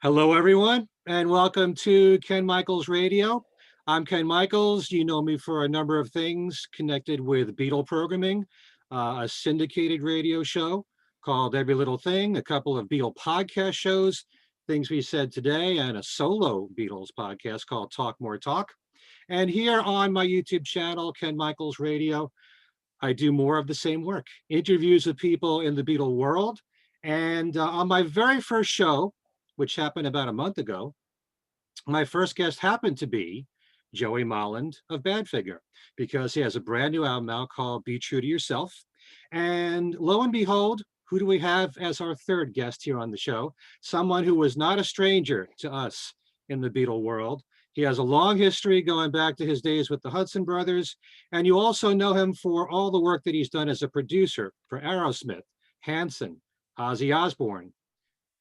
Hello, everyone, and welcome to Ken Michaels Radio. I'm Ken Michaels. You know me for a number of things connected with Beatle programming, a syndicated radio show called Every Little Thing, a couple of Beatle podcast shows, Things We Said Today, and a solo Beatles podcast called Talk More Talk. And here on my YouTube channel, Ken Michaels Radio, I do more of the same work, interviews with people in the Beatle world. And on my very first show, which happened about a month ago, my first guest happened to be Joey Molland of Badfinger, because he has a brand new album out called Be True to Yourself. And lo and behold, who do we have as our third guest here on the show? Someone who was not a stranger to us in the Beatle world. He has a long history going back to his days with the Hudson brothers. And you also know him for all the work that he's done as a producer for Aerosmith, Hanson, Ozzy Osbourne,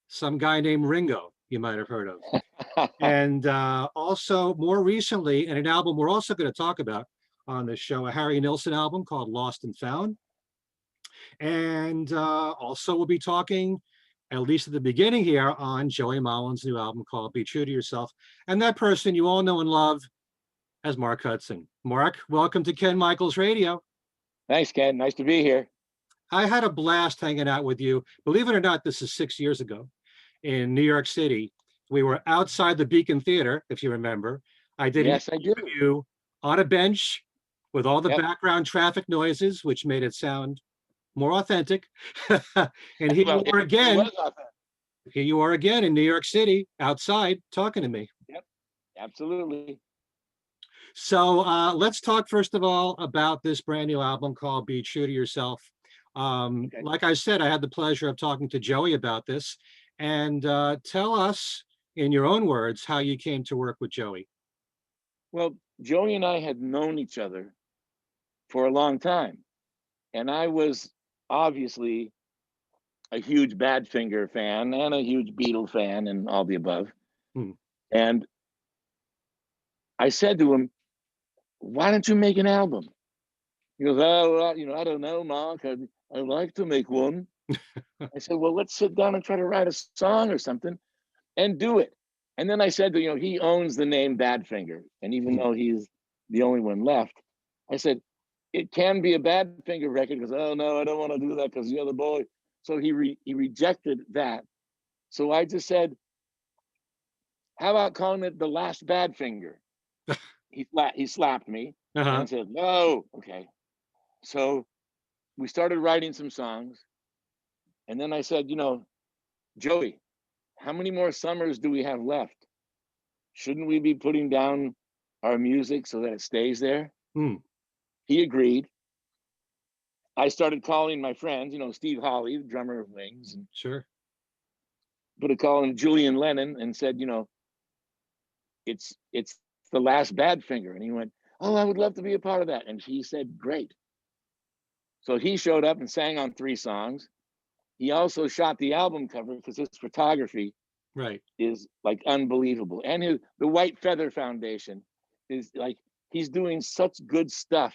some guy named Ringo, you might have heard of. And also more recently, in an album we're also going to talk about on this show, a Harry Nilsson album called Lost and Found. And also we'll be talking, at least at the beginning here, on Joey Molland's new album called Be True to Yourself. And that person you all know and love as Mark Hudson. Mark, welcome to Ken Michaels Radio. Thanks, Ken. Nice to be here. I had a blast hanging out with you. Believe it or not, this is 6 years ago in New York City. We were outside the Beacon Theater, if you remember. I did Yes, I do. you on a bench with all the Yep. background traffic noises, which made it sound more authentic. And here Well, you are it again. was authentic. Here you are again in New York City, outside, talking to me. Yep, absolutely. So let's talk first of all about this brand new album called Be True to Yourself. Okay. Like I said, I had the pleasure of talking to Joey about this. And tell us, in your own words, how you came to work with Joey. Well, Joey and I had known each other for a long time. And I was obviously a huge Badfinger fan and a huge Beatle fan and all the above. Hmm. And I said to him, why don't you make an album? He goes, oh, well, I don't know, Mark. I'd like to make one. I said, well, let's sit down and try to write a song or something and do it. And then I said, he owns the name Badfinger. And even though he's the only one left, I said, it can be a Badfinger record. Because, oh, no, I don't want to do that because you're the boy. So he rejected that. So I just said, how about calling it The Last Badfinger? He slapped me and said, no. Okay. So we started writing some songs. And then I said, Joey, how many more summers do we have left? Shouldn't we be putting down our music so that it stays there? He agreed. I started calling my friends, Steve Hawley, the drummer of Wings. And Sure. put a call in Julian Lennon and said, it's The Last Badfinger. And he went, oh, I would love to be a part of that. And he said, great. So he showed up and sang on 3 songs. He also shot the album cover because his photography is like unbelievable. And the White Feather Foundation is like, he's doing such good stuff,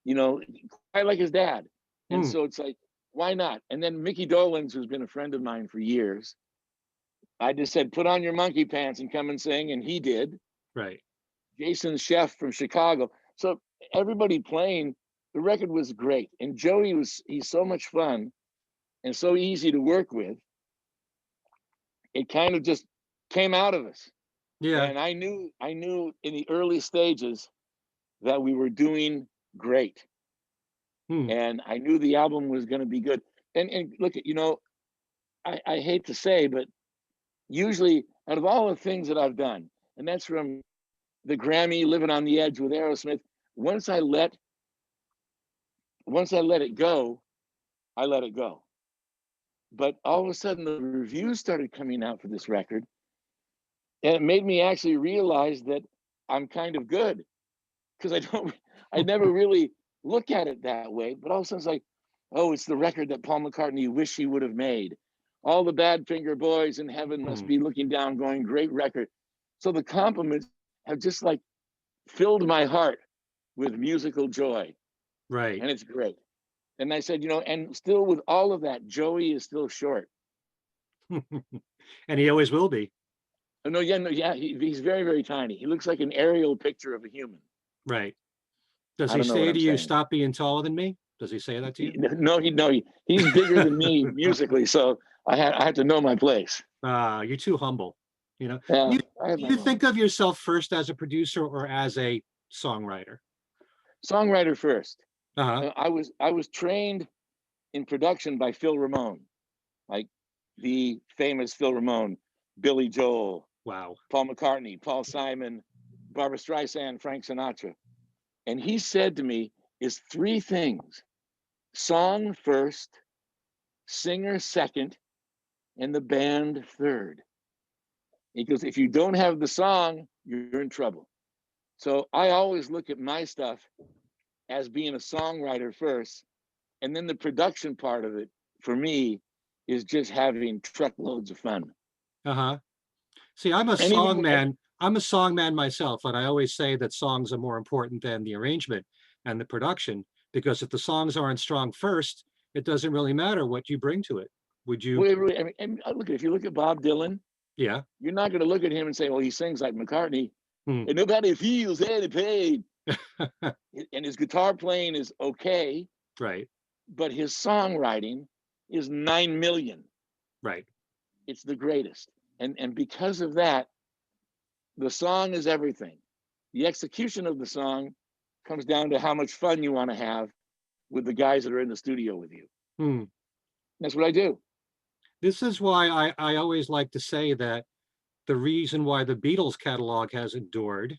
quite like his dad. And so it's like, why not? And then Mickey Dolenz, who's been a friend of mine for years, I just said, put on your monkey pants and come and sing. And he did. Right. Jason Chef from Chicago. So everybody playing, the record was great. And Joey he's so much fun and so easy to work with. It kind of just came out of us. Yeah. And I knew in the early stages that we were doing great. And I knew the album was going to be good. And look, I hate to say, but usually out of all the things that I've done, and that's from the Grammy, Living on the Edge with Aerosmith, once I let it go, I let it go. But all of a sudden the reviews started coming out for this record. And it made me actually realize that I'm kind of good, because I never really look at it that way. But all of a sudden it's like, oh, it's the record that Paul McCartney wished he would have made. All the Badfinger boys in heaven must be looking down going, great record. So the compliments have just like filled my heart with musical joy. Right. And it's great. And I said, and still with all of that, Joey is still short. And he always will be. Oh, no, yeah, no, yeah. He's very, very tiny. He looks like an aerial picture of a human. Right. Does I he don't know what say to I'm you, saying. stop being taller than me? Does he say that to you? He's bigger than me musically, so I had to know my place. You're too humble. You know, Yeah, you I have my you think moments. of yourself first as a producer or as a songwriter? Songwriter first. Uh-huh. I was trained in production by Phil Ramone, like the famous Phil Ramone, Billy Joel, Wow. Paul McCartney, Paul Simon, Barbara Streisand, Frank Sinatra. And he said to me, is three things: song first, singer second, and the band third. He goes, if you don't have the song, you're in trouble. So I always look at my stuff as being a songwriter first, and then the production part of it for me is just having truckloads of fun. Uh-huh. See, I'm a And song even man. I'm a song man myself, and I always say that songs are more important than the arrangement and the production, because if the songs aren't strong first, it doesn't really matter what you bring to it. Would you? I mean, and look, if you look at Bob Dylan, Yeah. you're not going to look at him and say, well, he sings like McCartney, Hmm. and nobody feels any pain. And his guitar playing is okay, Right. but his songwriting is 9 million. Right. It's the greatest. And because of that, the song is everything. The execution of the song comes down to how much fun you want to have with the guys that are in the studio with you. Hmm. That's what I do. This is why I always like to say that the reason why the Beatles catalog has endured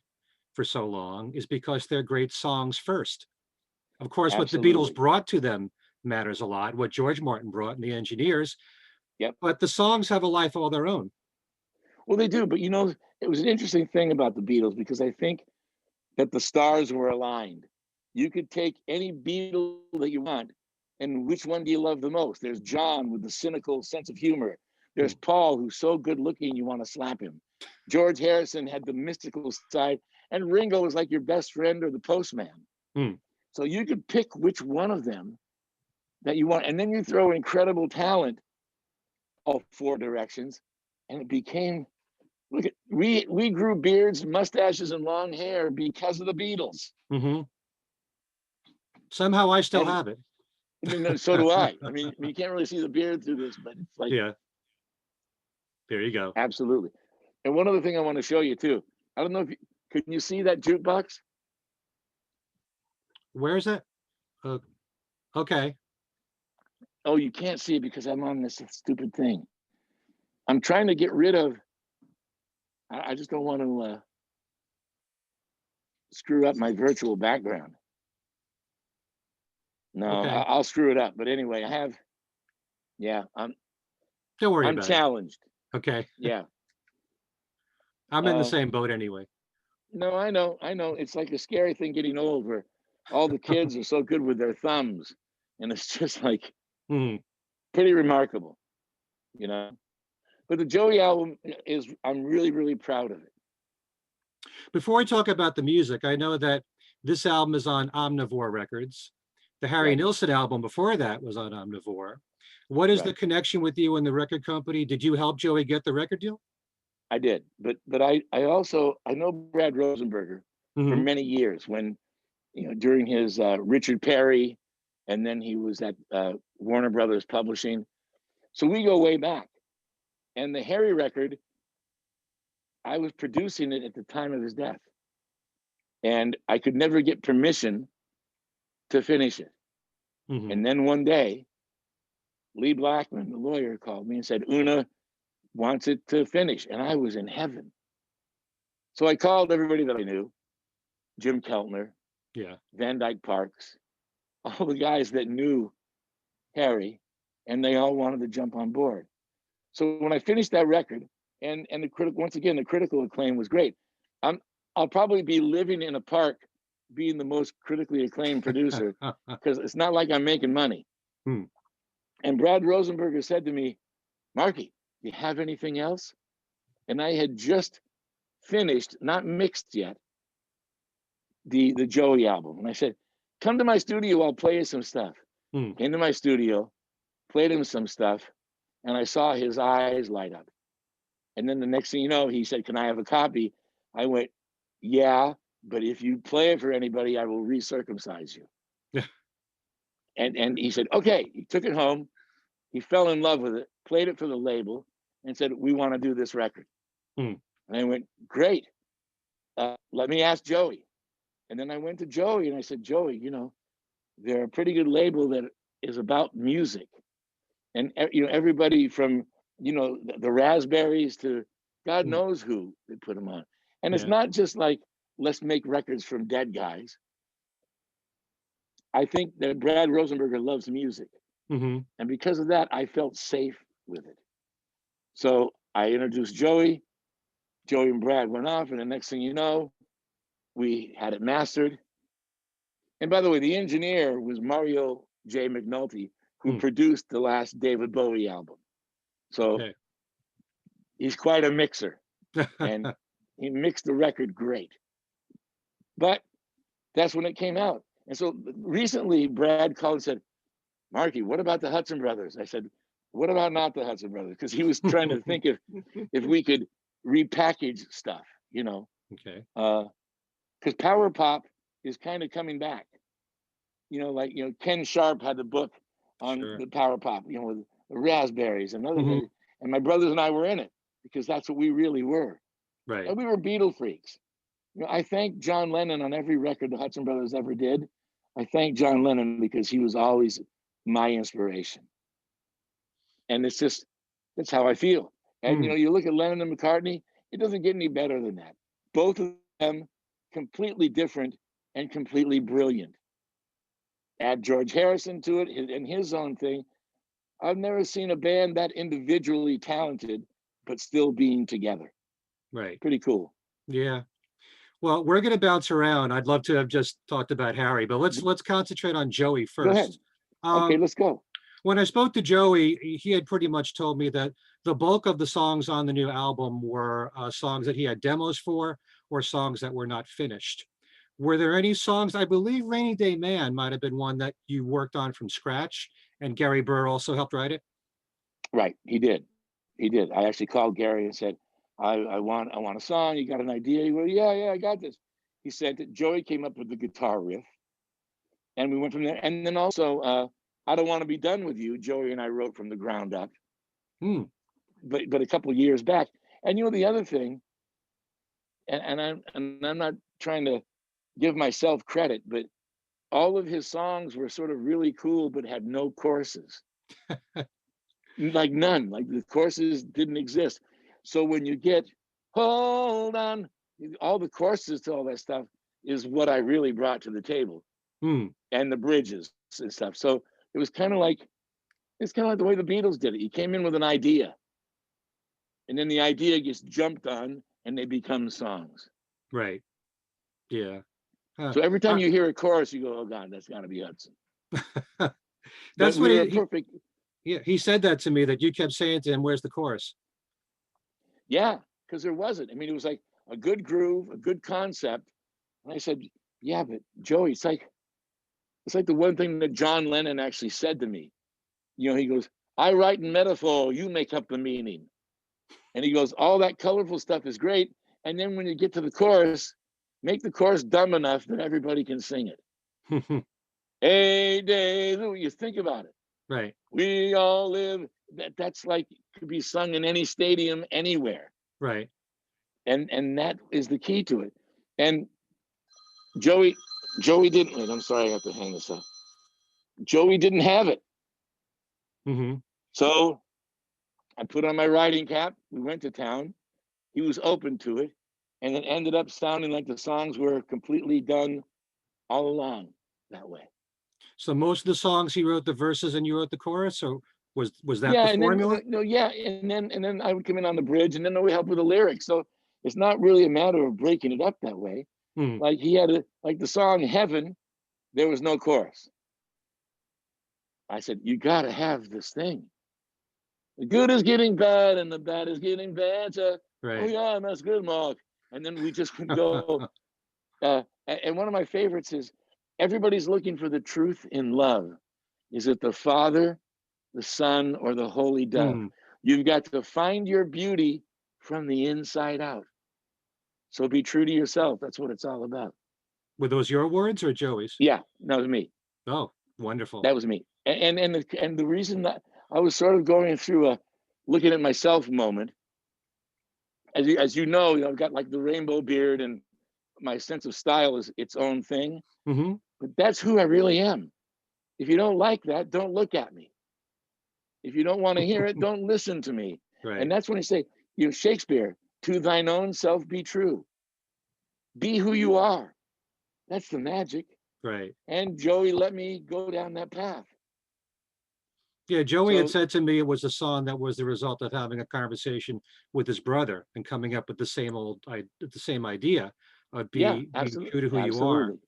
for so long is because they're great songs first. Of course, what the Beatles Absolutely. brought to them matters a lot, what George Martin brought and the engineers, Yep. but the songs have a life all their own. Well, they do. But it was an interesting thing about the Beatles because I think that the stars were aligned. You could take any Beatle that you want, and which one do you love the most? There's John with the cynical sense of humor. There's Hmm. Paul, who's so good looking you want to slap him. George Harrison had the mystical side, and Ringo was like your best friend or the postman. Hmm. So you could pick which one of them that you want, and then you throw incredible talent all four directions, and it became. Look at we grew beards, mustaches, and long hair because of the Beatles. Hmm. Somehow I still And have it. I mean, so do I. I mean, you can't really see the beard through this, but it's like Yeah, there you go. absolutely. And one other thing I want to show you too. I don't know if can you see that jukebox? Where is it? Uh, okay. Oh, you can't see it because I'm on this stupid thing. I'm trying to get rid of. I just don't want to screw up my virtual background. No, Okay. I'll screw it up. But anyway, I have. Yeah, Don't worry I'm about it. challenged. Okay. Yeah. I'm in the Uh, same boat anyway. No, I know, I know. It's like a scary thing getting old where all the kids are so good with their thumbs. And it's just like Hmm. pretty remarkable, you know. But the Joey album is I'm really, really proud of it. Before I talk about the music, I know that this album is on Omnivore Records. The Harry Right, Nilsson album before that was on Omnivore. What is the right. connection with you and the record company? Did you help Joey get the record deal? I did. But I also I know Brad Rosenberger for Hmm. many years when during his Richard Perry, and then he was at Warner Brothers Publishing. So we go way back. And the Harry record, I was producing it at the time of his death. And I could never get permission to finish it. Hmm. And then one day, Lee Blackman, the lawyer, called me and said, Una wants it to finish. And I was in heaven. So I called everybody that I knew, Jim Keltner, Yeah. Van Dyke Parks, all the guys that knew Harry, and they all wanted to jump on board. So when I finished that record, and the critical once again, the critical acclaim was great. I'll probably be living in a park being the most critically acclaimed producer because it's not like I'm making money. Hmm. And Brad Rosenberger said to me, Marky, do you have anything else? And I had just finished, not mixed yet, the Joey album. And I said, come to my studio, I'll play you some stuff. Hmm. Came to my studio, played him some stuff, and I saw his eyes light up. And then the next thing you know, he said, "Can I have a copy?" I went, "Yeah, but if you play it for anybody, I will recircumcise you." Yeah. And he said, "Okay." He took it home. He fell in love with it, played it for the label, and said, "We want to do this record." Hmm. And I went, "Great. Let me ask Joey." And then I went to Joey and I said, "Joey, they're a pretty good label that is about music. And everybody from the Raspberries to God Hmm. knows who they put them on. And it's Yeah. not just like, let's make records from dead guys. I think that Brad Rosenberger loves music. Hmm. And because of that, I felt safe with it. So I introduced Joey. Joey and Brad went off, and the next thing you know, we had it mastered. And by the way, the engineer was Mario J. McNulty, who Hmm. produced the last David Bowie album. So Okay. he's quite a mixer, and he mixed the record great. But that's when it came out. And so recently, Brad called and said, "Marky, what about the Hudson brothers?" I said, "What about not the Hudson brothers?" Because he was trying to think if we could repackage stuff, Okay. because power pop is kind of coming back. Ken Sharp had the book on Sure. the power pop, with the Raspberries and other Hmm. things. And my brothers and I were in it because that's what we really were. Right. And we were Beatle freaks. I thank John Lennon on every record the Hudson brothers ever did. I thank John Lennon because he was always my inspiration. And that's how I feel. And Hmm. you look at Lennon and McCartney, it doesn't get any better than that. Both of them completely different and completely brilliant. Add George Harrison to it and his own thing. I've never seen a band that individually talented, but still being together. Right. Pretty cool. Yeah. Well, we're going to bounce around. I'd love to have just talked about Harry, but let's concentrate on Joey Go ahead. first. Okay, Um, let's go. when I spoke to Joey, he had pretty much told me that the bulk of the songs on the new album were songs that he had demos for or songs that were not finished. Were there any songs? I believe Rainy Day Man might have been one that you worked on from scratch, and Gary Burr also helped write it. Right, he did. He did. I actually called Gary and said, I want a song. You got an idea?" He goes, "Yeah, I got this." He said that Joey came up with the guitar riff, and we went from there. And then also, "I Don't Want to Be Done With You," Joey and I wrote from the ground up, Hmm. but a couple of years back. And the other thing, and I'm not trying to give myself credit, but all of his songs were sort of really cool, but had no choruses, like none. Like the choruses didn't exist. So when you get "Hold On," all the choruses to all that stuff is what I really brought to the table, Hmm. and the bridges and stuff. So it was kind of like the way the Beatles did it. You came in with an idea, and then the idea gets jumped on, and they become songs. Right. Yeah. Huh. So every time Uh, you hear a chorus, you go, "Oh God, that's got to be Hudson." But that's what we were a perfect. yeah, he said that to me that you kept saying to him, "Where's the chorus?" Yeah, because there wasn't. I mean, it was like a good groove, a good concept. And I said, "Yeah, but Joey, it's like the one thing that John Lennon actually said to me. He goes, 'I write in metaphor, you make up the meaning.' And he goes, 'All that colorful stuff is great. And then when you get to the chorus, make the chorus dumb enough that everybody can sing it. Hey, days, you think about it. Right. We all live." That's like could be sung in any stadium anywhere. Right. And that is the key to it. And Joey didn't. Wait, I'm sorry, I have to hang this up. Joey didn't have it, Hmm. so I put on my riding cap. We went to town. He was open to it, and it ended up sounding like the songs were completely done all along that way. So most of the songs he wrote the verses and you wrote the chorus, or was that Yeah, the and then formula? yeah, and then I would come in on the bridge, and then we help with the lyrics. So it's not really a matter of breaking it up that way. Hmm. Like like the song "Heaven," there was no chorus. I said, "You got to have this thing. The good is getting bad, and the bad is getting better. Oh Right. yeah, that's good, Mark." And then we just would go. And one of my favorites is, "Everybody's looking for the truth in love. Is it the Father? the sun, or the holy dove. Mm. You've got to find your beauty from the inside out. So be true to yourself. That's what it's all about. Were those your words or Joey's? Yeah, that was me. Oh, wonderful. That was me. And the reason that I was sort of going through a looking at myself moment, as you know, I've got like the rainbow beard, and my sense of style is its own thing. Hmm. But that's who I really am. If you don't like that, don't look at me. If you don't want to hear it, don't listen to me. And Right. that's when I say, Shakespeare, to thine own self be true. Be who you are. That's the magic. Right. And Joey let me go down that path. Yeah, Joey had So said to me it was a song that was the result of having a conversation with his brother and coming up with the same idea of yeah, being absolutely, true to who you are. absolutely.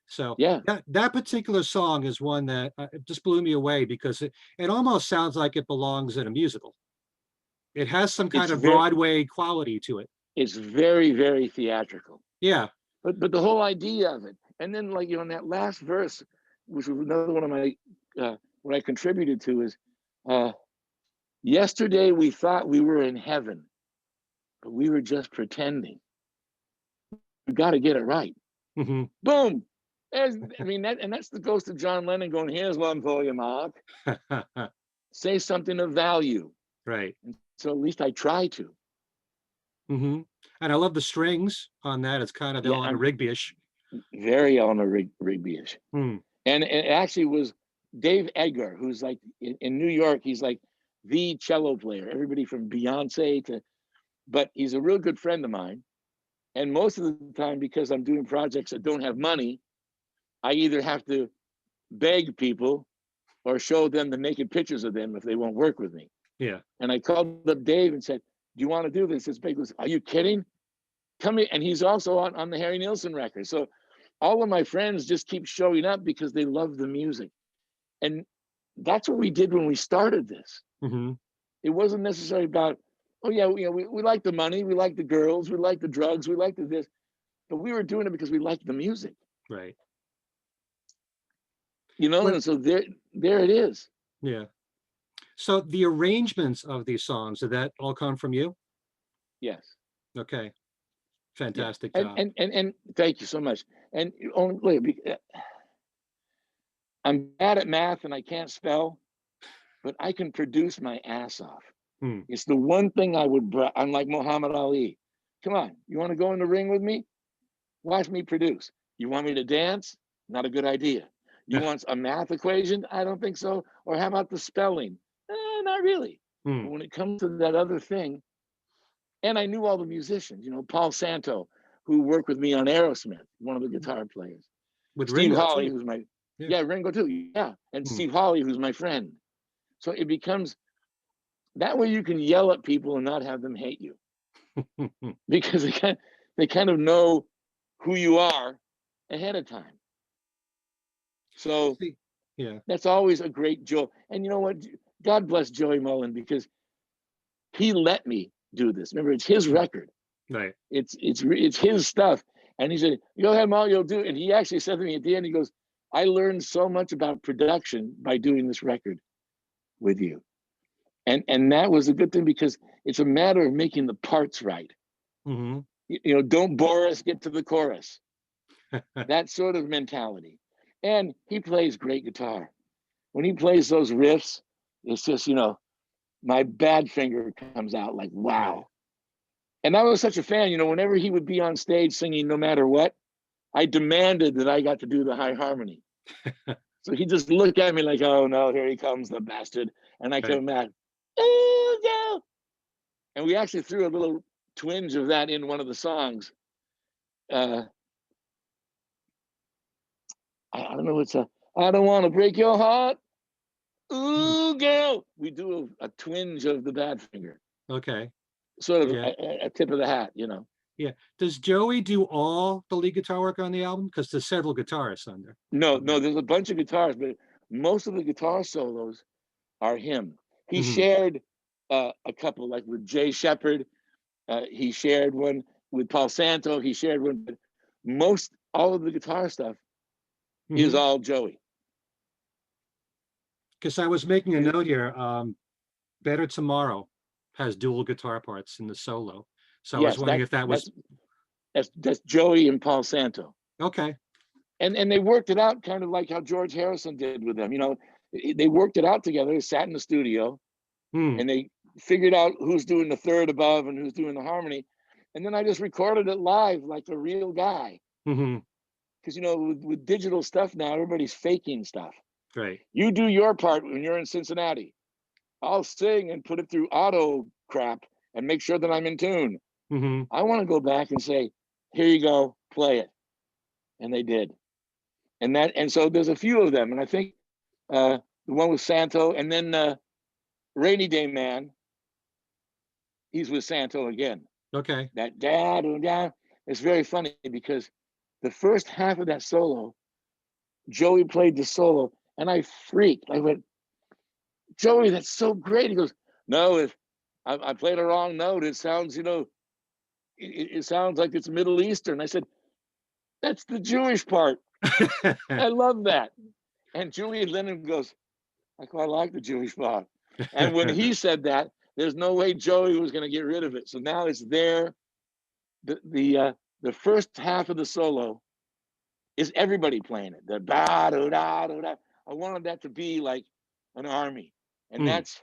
So Yeah, that particular song is one that it just blew me away because it almost sounds like it belongs in a musical. It has some kind it's of very Broadway quality to it. it's very, very theatrical. Yeah. But the whole idea of it, and then like in that last verse, which was another one of my what I contributed to is, yesterday we thought we were in heaven, but we were just pretending. We got to get it right. Hmm. Boom. That's the ghost of John Lennon going, here's one for you, Mark. Say something of value. Right. And so at least I try to. Hmm. And I love the strings on that. It's kind of Yeah, Eleanor I'm Rigby-ish. very Eleanor Rigby-ish. Hmm. And it actually was Dave Edgar, who's like in New York, he's like the cello player. Everybody from Beyonce to, but he's a real good friend of mine. And most of the time, because I'm doing projects that don't have money, I either have to beg people or show them the naked pictures of them if they won't work with me. Yeah. And I called up Dave and said, do you want to do this? It's big. Are you kidding? Come here. And he's also on the Harry Nilsson record. So all of my friends just keep showing up because they love the music. And that's what we did when we started this. Hmm. It wasn't necessarily about, oh yeah, we like the money, we like the girls, we like the drugs, we like the this, but we were doing it because we liked the music, Right. Well, and so there it is. yeah. So the arrangements of these songs, did that all come from you? Yes. Okay. Yeah. Fantastic And job. and and, and thank you so much. And only I'm bad at math and I can't spell, but I can produce my ass off. Hmm. It's the one thing I'm like Muhammad Ali. Come on, you want to go in the ring with me? Watch me produce. You want me to dance? Not a good idea. You want a math equation? I don't think so. Or how about the spelling? Not really. Hmm. But when it comes to that other thing, and I knew all the musicians, Paul Santo, who worked with me on Aerosmith, one of the guitar players. With Steve Ringo Hawley, too. who's my, Yeah. yeah, Ringo too, yeah. And Hmm. Steve Hawley, who's my friend. So it becomes, that way you can yell at people and not have them hate you because they kind of know who you are ahead of time. So See, yeah. that's always a great joy. And you know what? God bless Joey Molland because he let me do this. Remember, it's his record. Right. It's his stuff. And he said, "Go ahead, Molly, you'll do it." And he actually said to me at the end, he goes, "I learned so much about production by doing this record with you." And that was a good thing because it's a matter of making the parts right. Hmm. Don't bore us, get to the chorus. That sort of mentality. And he plays great guitar. When he plays those riffs, it's just, my Badfinger comes out like, Right. wow. And I was such a fan, whenever he would be on stage singing No Matter What, I demanded that I got to do the high harmony. So he just looked at me like, oh no, here he comes, the bastard. And I Right. come back, oh no. And we actually threw a little twinge of that in one of the songs. I don't know, I don't want to break your heart. Hmm. Ooh, girl. We do a twinge of the Badfinger, Okay. sort of Yeah. a tip of the hat, Yeah. Does Joey do all the lead guitar work on the album? Because there's several guitarists on there. No, there's a bunch of guitars, but most of the guitar solos are him. He Hmm. shared a couple, like with Jay Shepard. He shared one with Paul Santo. He shared one, but all of the guitar stuff is Hmm. all Joey. Because I was making a note here. Better Tomorrow has dual guitar parts in the solo. So I was Yes, wondering if that was that's Joey and Paul Santo. okay. And they worked it out kind of like how George Harrison did with them. You know, they worked it out together. They sat in the studio Hmm. and they figured out who's doing the third above and who's doing the harmony. And then I just recorded it live like a real guy. Mm-hmm. Because, you know, with digital stuff now, everybody's faking stuff. Right. You do your part when you're in Cincinnati. I'll sing and put it through auto crap and make sure that I'm in tune. Mm-hmm. I want to go back and say, here you go, play it. And they did. And so there's a few of them. And I think the one with Santo, and then Rainy Day Man, he's with Santo again. Okay. That dad, it's very funny because the first half of that solo, Joey played the solo, and I freaked. I went, Joey, that's so great. He goes, no, if I played a wrong note, it sounds, you know, it sounds like it's Middle Eastern. I said, that's the Jewish part. I love that. And Julian Lennon goes, I quite like the Jewish part. And when he said that, there's no way Joey was going to get rid of it. So now it's there. The first half of the solo is everybody playing it. The da da da da da. I wanted that to be like an army, and that's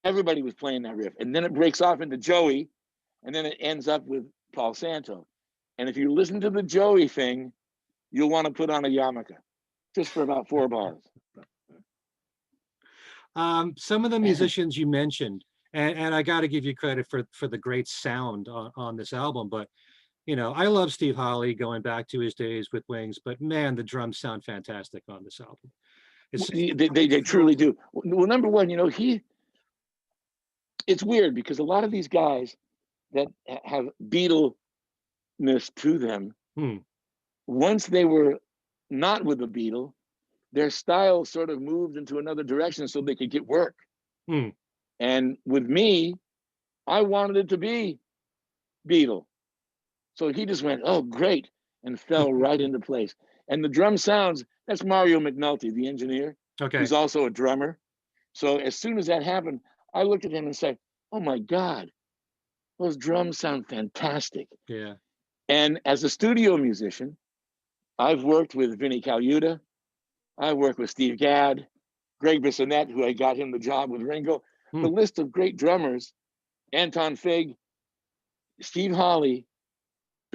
everybody was playing that riff, and then it breaks off into Joey, and then it ends up with Paul Santo. And if you listen to the Joey thing, you'll want to put on a yarmulke just for about 4 bars. Some of the musicians you mentioned, and I got to give you credit for the great sound on this album, but you know, I love Steve Holley going back to his days with Wings, but man, the drums sound fantastic on this album. They truly do. Well, number one, you know, it's weird because a lot of these guys that have Beatle-ness to them, once they were not with the Beatle, their style sort of moved into another direction so they could get work. And with me, I wanted it to be Beatle. So he just went, oh, great, and fell right into place. And the drum sounds, that's Mario McNulty, the engineer. Okay. He's also a drummer. So as soon as that happened, I looked at him and said, oh my God, those drums sound fantastic. Yeah. And as a studio musician, I've worked with Vinnie Colaiuta. I worked with Steve Gadd, Greg Bissonette, who I got him the job with Ringo. The list of great drummers, Anton Fig, Steve Holley,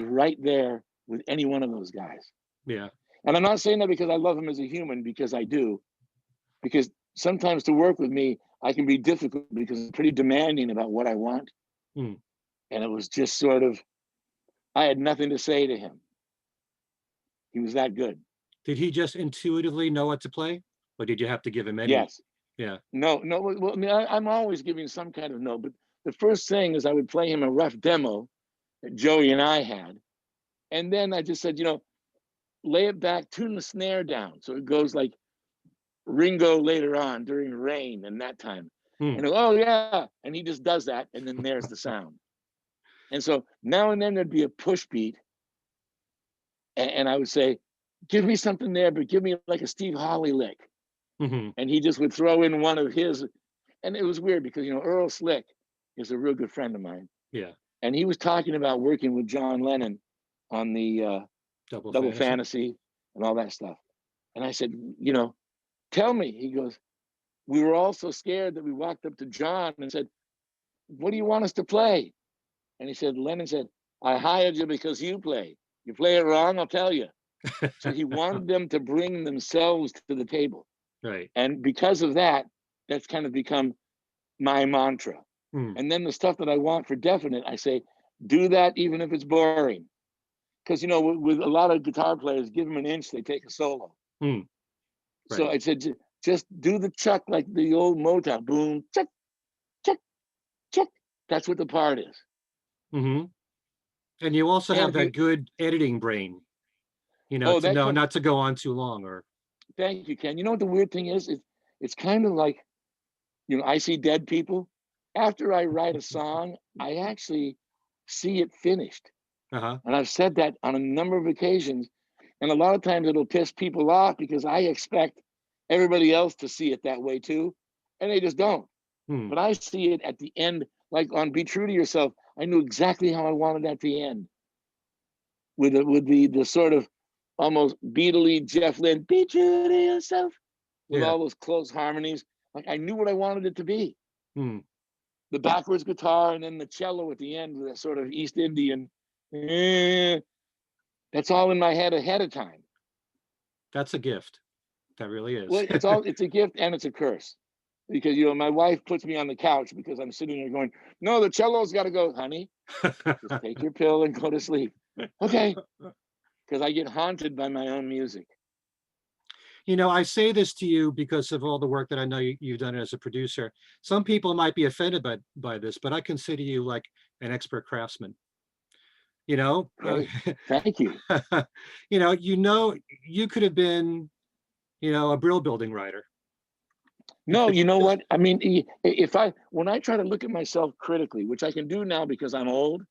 right there with any one of those guys. Yeah. And I'm not saying that because I love him as a human, because I do. Because sometimes to work with me, I can be difficult because I'm pretty demanding about what I want. And it was just sort of, I had nothing to say to him. He was that good. Did he just intuitively know what to play? Or did you have to give him any? Yes. Yeah. No. Well, I mean, I'm always giving some kind of no, but the first thing is I would play him a rough demo that Joey and I had. And then I just said, you know, lay it back, tune the snare down. So it goes like Ringo later on during Rain and that time. And oh yeah, and he just does that, and then there's the sound. And so now and then there'd be a push beat, and I would say, give me something there, but give me like a Steve Holley lick. And he just would throw in one of his, and it was weird because, you know, Earl Slick is a real good friend of mine. Yeah. And he was talking about working with John Lennon on the Double Fantasy and all that stuff. And I said, you know, tell me. He goes, we were all so scared that we walked up to John and said, what do you want us to play? And he said, Lennon said, I hired you because you play. You play it wrong, I'll tell you. So he wanted them to bring themselves to the table. Right. And because of that, that's kind of become my mantra. And then the stuff that I want for definite, I say, do that even if it's boring. Because, you know, with a lot of guitar players, give them an inch, they take a solo. Right. So I said, just do the chuck like the old Motown. Boom, chuck, chuck, chuck. That's what the part is. And you also have that good editing brain, you know, to know not to go on too long. Or thank you, Ken. You know what the weird thing is? It's kind of like, you know, I see dead people. After I write a song, I actually see it finished. And I've said that on a number of occasions. And a lot of times it'll piss people off because I expect everybody else to see it that way too, and they just don't. Hmm. But I see it at the end, like on Be True to Yourself. I knew exactly how I wanted at the end, with the sort of almost Beatley Jeff Lynne, Be True to Yourself, with Yeah. all those close harmonies. Like I knew what I wanted it to be. Hmm. The backwards guitar and then the cello at the end with that sort of East Indian. eh, that's all in my head ahead of time. That's a gift. That really is. Well, it's a gift and it's a curse. Because my wife puts me on the couch because I'm sitting there going, no, the cello's got to go, honey. Just take your pill and go to sleep. Okay. Because I get haunted by my own music. I say this to you because of all the work that I know you've done as a producer. Some people might be offended by this, but I consider you like an expert craftsman. You know, Great. Thank you. you could have been, a brill building writer. No, you know what? I mean, when I try to look at myself critically, which I can do now because I'm old,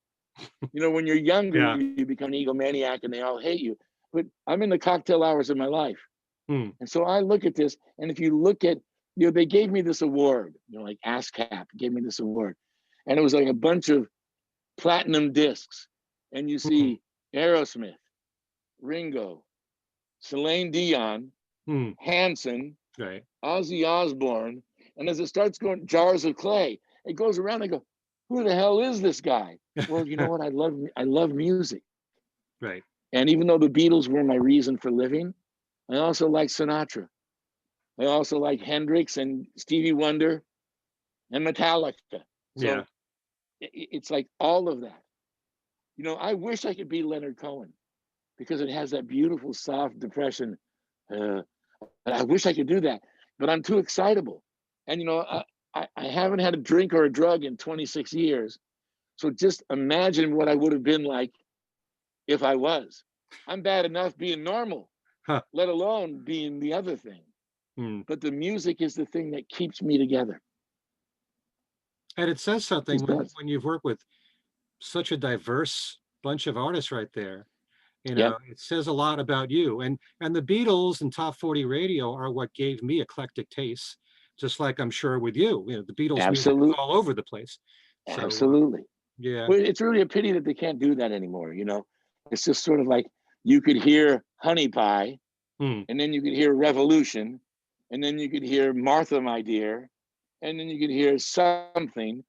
when you're younger, Yeah. you become an egomaniac and they all hate you. But I'm in the cocktail hours of my life. Hmm. And so I look at this, and if you look at, they gave me this award, like ASCAP gave me this award. And it was like a bunch of platinum discs. And you see Aerosmith, Ringo, Celine Dion, Hmm. Hanson, Right. Ozzy Osbourne. And as it starts going, Jars of Clay, it goes around. I go, who the hell is this guy? Well, you know what? I love music. Right. And even though the Beatles were my reason for living, I also like Sinatra. I also like Hendrix and Stevie Wonder and Metallica. Yeah. So it's like all of that. I wish I could be Leonard Cohen because it has that beautiful, soft depression. I wish I could do that, but I'm too excitable. And, I haven't had a drink or a drug in 26 years. So just imagine what I would have been like if I was. I'm bad enough being normal, Huh. let alone being the other thing. Hmm. But the music is the thing that keeps me together. And it says something It does. when you've worked with such a diverse bunch of artists right there. Yep. It says a lot about you. And the Beatles and top 40 radio are what gave me eclectic tastes, just like I'm sure with you. The Beatles music is Absolutely. all over the place. So Absolutely. yeah. Well, it's really a pity that they can't do that anymore. It's just sort of like you could hear Honey Pie, Hmm. and then you could hear Revolution, and then you could hear Martha, My Dear, and then you could hear something.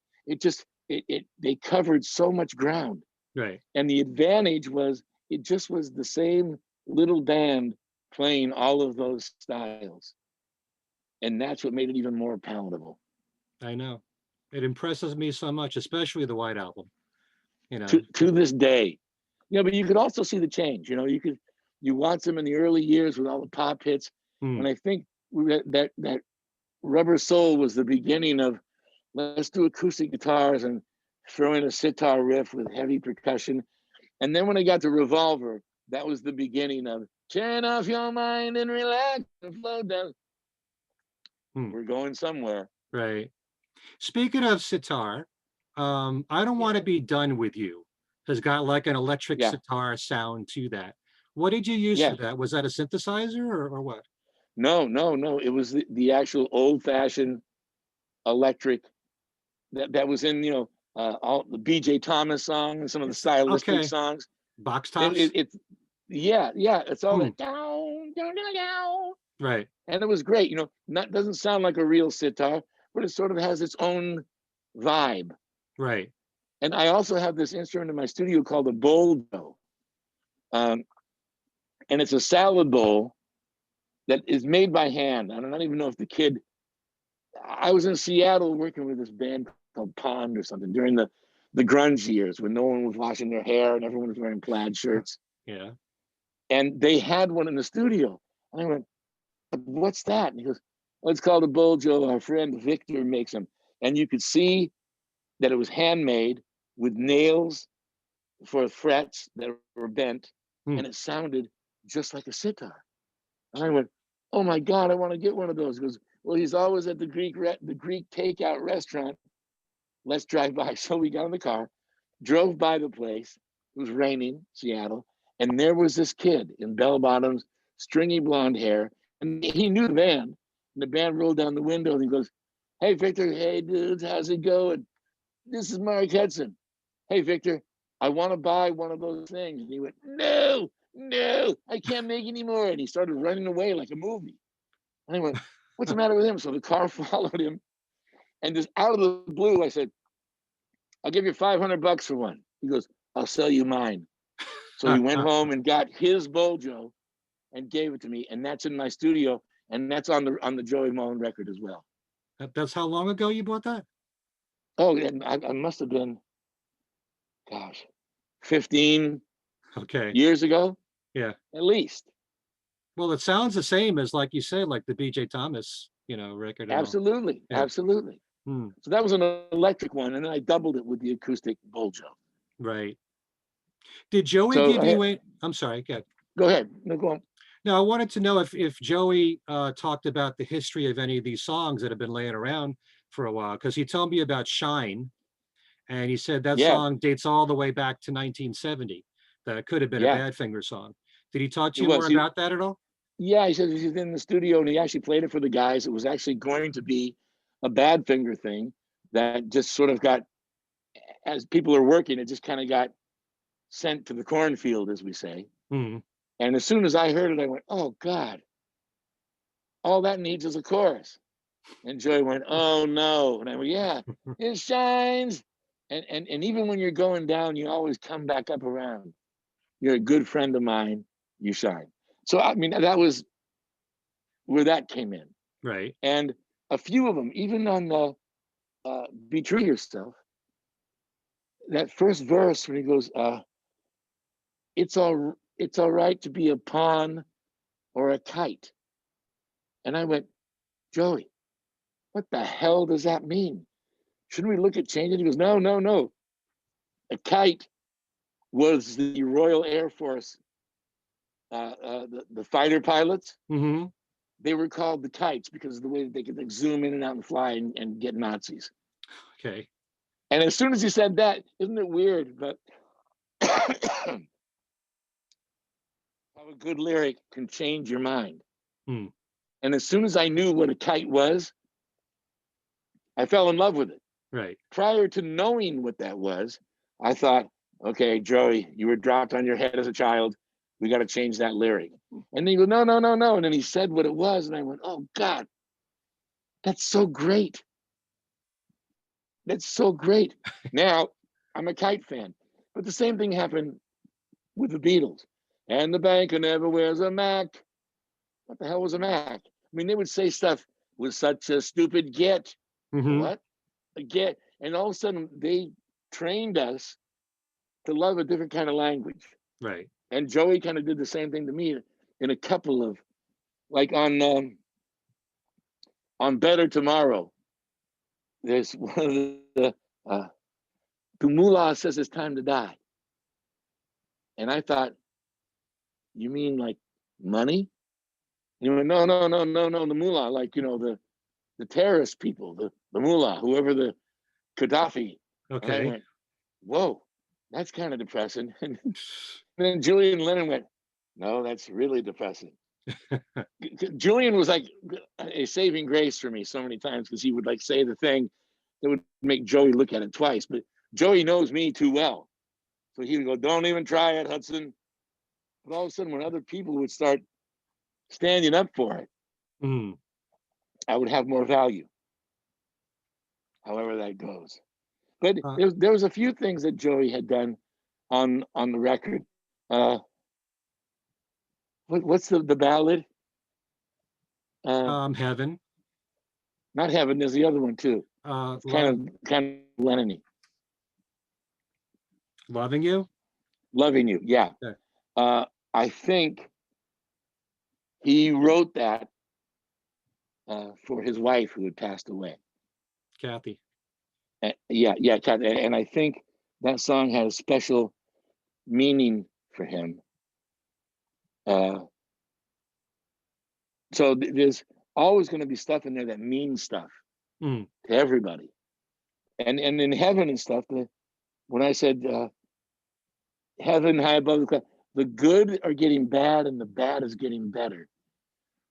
They covered so much ground. Right. And the advantage was it just was the same little band playing all of those styles. And that's what made it even more palatable. I know. It impresses me so much, especially the White Album. To this day. But you could also see the change. You watch them in the early years with all the pop hits. Hmm. And I think that Rubber Soul was the beginning of let's do acoustic guitars and throw in a sitar riff with heavy percussion. And then when I got to Revolver, that was the beginning of turn off your mind and relax and flow down. Hmm. We're going somewhere. Right. Speaking of sitar, I Don't Want to Be Done With You has got like an electric Yeah. sitar sound to that. What did you use for Yes. that? Was that a synthesizer or what? No. It was the actual old-fashioned electric that was in all the BJ Thomas songs and some of the stylistic Okay. songs. Box tops? It's yeah, it's all Hmm. that down, down, down, down. Right. And it was great. That doesn't sound like a real sitar, but it sort of has its own vibe. Right. And I also have this instrument in my studio called a boldo. And it's a salad bowl that is made by hand. I don't even know if the kid, I was in Seattle working with this band called Pond or something during the grunge years when no one was washing their hair and everyone was wearing plaid shirts. Yeah. And they had one in the studio. And I went, what's that? And he goes, well, it's called a boljo. Our friend Victor makes them. And you could see that it was handmade with nails for frets that were bent. Hmm. And it sounded just like a sitar. And I went, oh my God, I want to get one of those. He goes, well, he's always at the Greek takeout restaurant. Let's drive by. So we got in the car, drove by the place. It was raining, Seattle. And there was this kid in bell bottoms, stringy blonde hair. And he knew the band. And the band rolled down the window and he goes, "Hey, Victor, hey, dudes, how's it going? This is Mark Hudson. Hey, Victor, I want to buy one of those things." And he went, "No, no, I can't make any more." And he started running away like a movie. And I went, "What's the matter with him?" So the car followed him. And just out of the blue, I said, "I'll give you $500 for one." He goes, "I'll sell you mine." So he went home and got his Bojo and gave it to me. And that's in my studio. And that's on the Joey Molland record as well. That's how long ago you bought that? Oh, and I must have been, gosh, 15 Okay. years ago, Yeah. at least. Well, it sounds the same as, like you said, like the BJ Thomas, record and all. Absolutely. Yeah. Absolutely. Hmm. So that was an electric one. And then I doubled it with the acoustic Bojo. Right. Did Joey So give you a? I'm sorry. go ahead. No, go on. No, I wanted to know if Joey talked about the history of any of these songs that have been laying around for a while, because he told me about Shine, and he said that Yeah. song dates all the way back to 1970. That it could have been a Yeah. Badfinger song. Did he talk to It you more was. about that at all? Yeah, he said he's in the studio and he actually played it for the guys. It was actually going to be a Badfinger thing that just sort of got, as people are working, it just kind of got sent to the cornfield, as we say. Hmm. And as soon as I heard it, I went, "Oh God, all that needs is a chorus." And Joey went, "Oh no." And I went, "Yeah, it shines." And even when you're going down, you always come back up around. You're a good friend of mine. You shine. So I mean, that was where that came in. Right. And a few of them, even on the "Be True to Yourself," that first verse when he goes, it's all right to be a pawn or a kite." And I went, "Joey, what the hell does that mean? Shouldn't we look at changing?" He goes, "No, no, no. A kite was the Royal Air Force, the fighter pilots. Hmm. They were called the kites because of the way that they could like zoom in and out and fly and get Nazis." Okay. And as soon as he said that, isn't it weird? But how a good lyric can change your mind. Hmm. And as soon as I knew what a kite was, I fell in love with it. Right. Prior to knowing what that was, I thought, "Okay, Joey, you were dropped on your head as a child. We got to change that lyric." And then he goes, "No, no, no, no." And then he said what it was. And I went, "Oh, God, that's so great. That's so great." Now, I'm a kite fan. But the same thing happened with the Beatles. "And the banker never wears a Mac." What the hell was a Mac? I mean, they would say stuff with such a stupid get. Hmm. What? A get. And all of a sudden, they trained us to love a different kind of language. Right. And Joey kind of did the same thing to me in a couple of, like on Better Tomorrow. There's one of the the mullah says it's time to die. And I thought, "You mean like money?" And he went, "No, no, no, no, no, the mullah, like, the terrorist people, the mullah, whoever, the Gaddafi." And I Okay. went, "Whoa, that's kind of depressing." And then Julian Lennon went, "No, that's really depressing." Julian was like a saving grace for me so many times because he would like say the thing that would make Joey look at it twice. But Joey knows me too well. So he would go, "Don't even try it, Hudson." But all of a sudden, when other people would start standing up for it, Hmm. I would have more value, however that goes. But Uh, there was a few things that Joey had done on the record. Uh, what's the ballad? Heaven. Not Heaven. There's the other one too. It's Love, kind of Lennon-y. loving you. Loving You. Yeah. Yeah. I think he wrote that for his wife who had passed away. Kathy. Yeah, yeah, and I think that song had a special meaning for him. Uh, so there's always going to be stuff in there that means stuff Hmm. to everybody. And in Heaven and stuff, when I said heaven high above the cloud, the good are getting bad and the bad is getting better.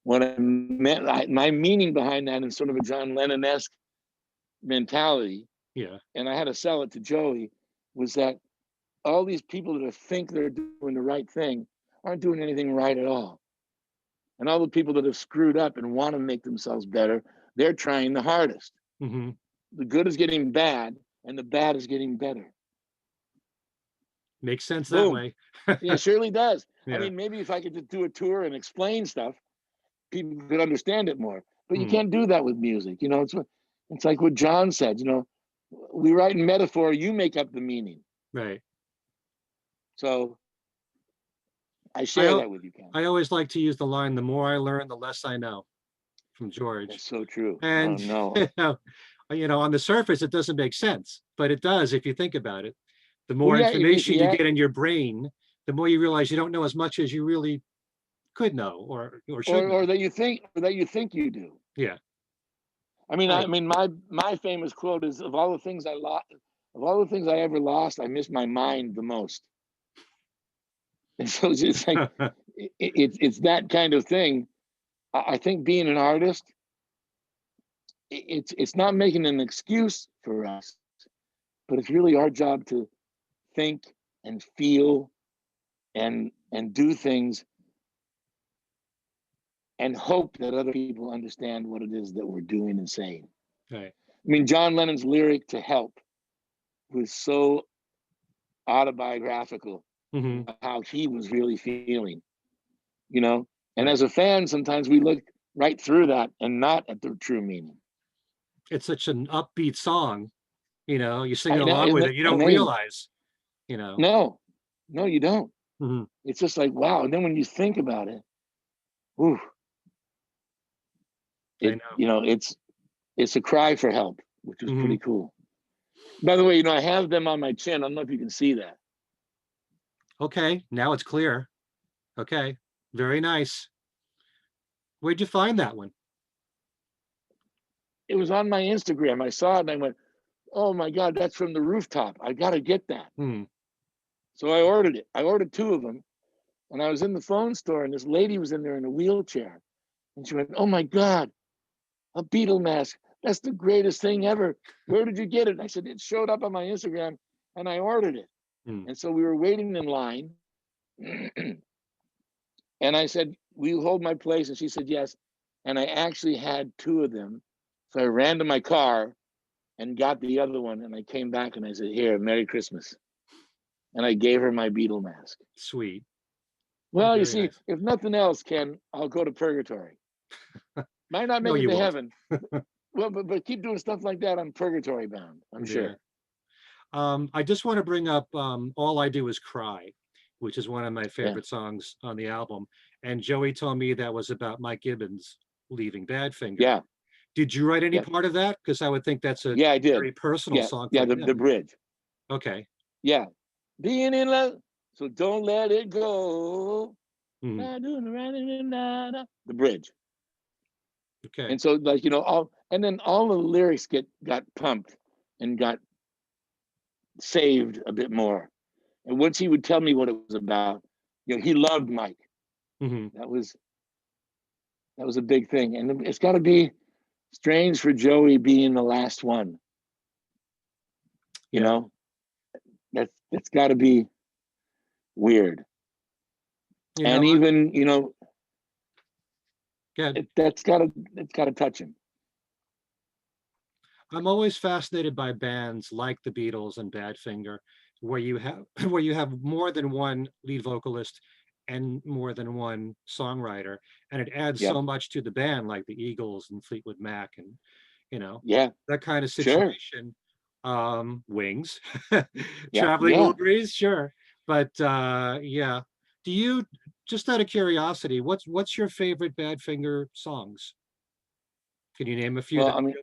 what I meant, my meaning behind that in sort of a John Lennon-esque mentality, Yeah. and I had to sell it to Joey, was that all these people that think they're doing the right thing aren't doing anything right at all. And all the people that have screwed up and want to make themselves better, they're trying the hardest. Hmm. The good is getting bad, and the bad is getting better. Makes sense that Boom. way. Yeah, it surely does. I Yeah. mean, maybe if I could just do a tour and explain stuff, people could understand it more. But you Mm, can't do that with music. You know, it's like what John said, you know, we write in metaphor, you make up the meaning. right. So I I share al- that with you, Ken. I always like to use the line, "The more I learn, the less I know," from George. That's so true. Oh And no. on the surface, it doesn't make sense, but it does if you think about it. The Well, more yeah, information you yeah, get in your brain, the more you realize you don't know as much as you really could know or should or know. that you think you do. Yeah. I Right. mean, my famous quote is, of all the things I lost, of all the things I ever lost, I miss my mind the most. And so it's just like it's that kind of thing. I think being an artist, it's not making an excuse for us, but it's really our job to think and feel and do things and hope that other people understand what it is that we're doing and saying. Right. I mean, John Lennon's lyric to Help was so autobiographical Hmm. of how he was really feeling, you know? And Right. as a fan, sometimes we look right through that and not at the true meaning. It's such an upbeat song. You sing I know, along isn't with it it. You don't amazing? realize, you know. No, no, you don't. Mhm. It's just like, wow. And then when you think about it, whew, I it, know. you know, it's a cry for help, which was Hmm. pretty cool. By the way, I have them on my chin. I don't know if you can see that. Okay. Now it's clear. Okay. Very nice. Where'd you find that one? It was on my Instagram. I saw it and I went, oh my God, that's from the rooftop. I got to get that. Hmm. So I ordered it. I ordered two of them. And I was in the phone store and this lady was in there in a wheelchair. And she went, oh my God, a Beatle mask. That's the greatest thing ever. Where did you get it? And I said, it showed up on my Instagram and I ordered it. Hmm. And so we were waiting in line. And I said, will you hold my place? And she said, yes. And I actually had two of them. So I ran to my car and got the other one. And I came back and I said, here, Merry Christmas. And I gave her my Beatle mask. Sweet. Oh, Well, you very see, nice. if nothing else, Ken, I'll go to purgatory. Might not No, make it you to won't. heaven. Well, but keep doing stuff like that, I'm purgatory bound, I'm Yeah. sure. I just want to bring up All I Do Is Cry, which is one of my Yeah, favorite songs on the album. And Joey told me that was about Mike Gibbons leaving Badfinger. yeah, Did you write any yeah, part of that? Because I would think that's a yeah. I did. very personal Yeah, song yeah. for The him. bridge. Okay. Yeah, being in love, so don't let it go. Mhm. The bridge. Okay. And so, like all, and then all the lyrics got pumped and got saved a bit more. And once he would tell me what it was about, he loved Mike. Hmm. That was a big thing, and it's got to be strange for Joey being the last one. You Yeah. know, that's got to be weird, You and know, even again, it's got to touch him. I'm always fascinated by bands like the Beatles and Badfinger, where you have where you have more than one lead vocalist and more than one songwriter, and it adds Yeah, so much to the band, like the Eagles and Fleetwood Mac, and you know yeah, that kind of sure, situation. Wings, yeah, Traveling yeah. Wilburys, sure, but yeah. Do you, just out of curiosity, what's your favorite Badfinger songs? Can you name a few Well, that I mean,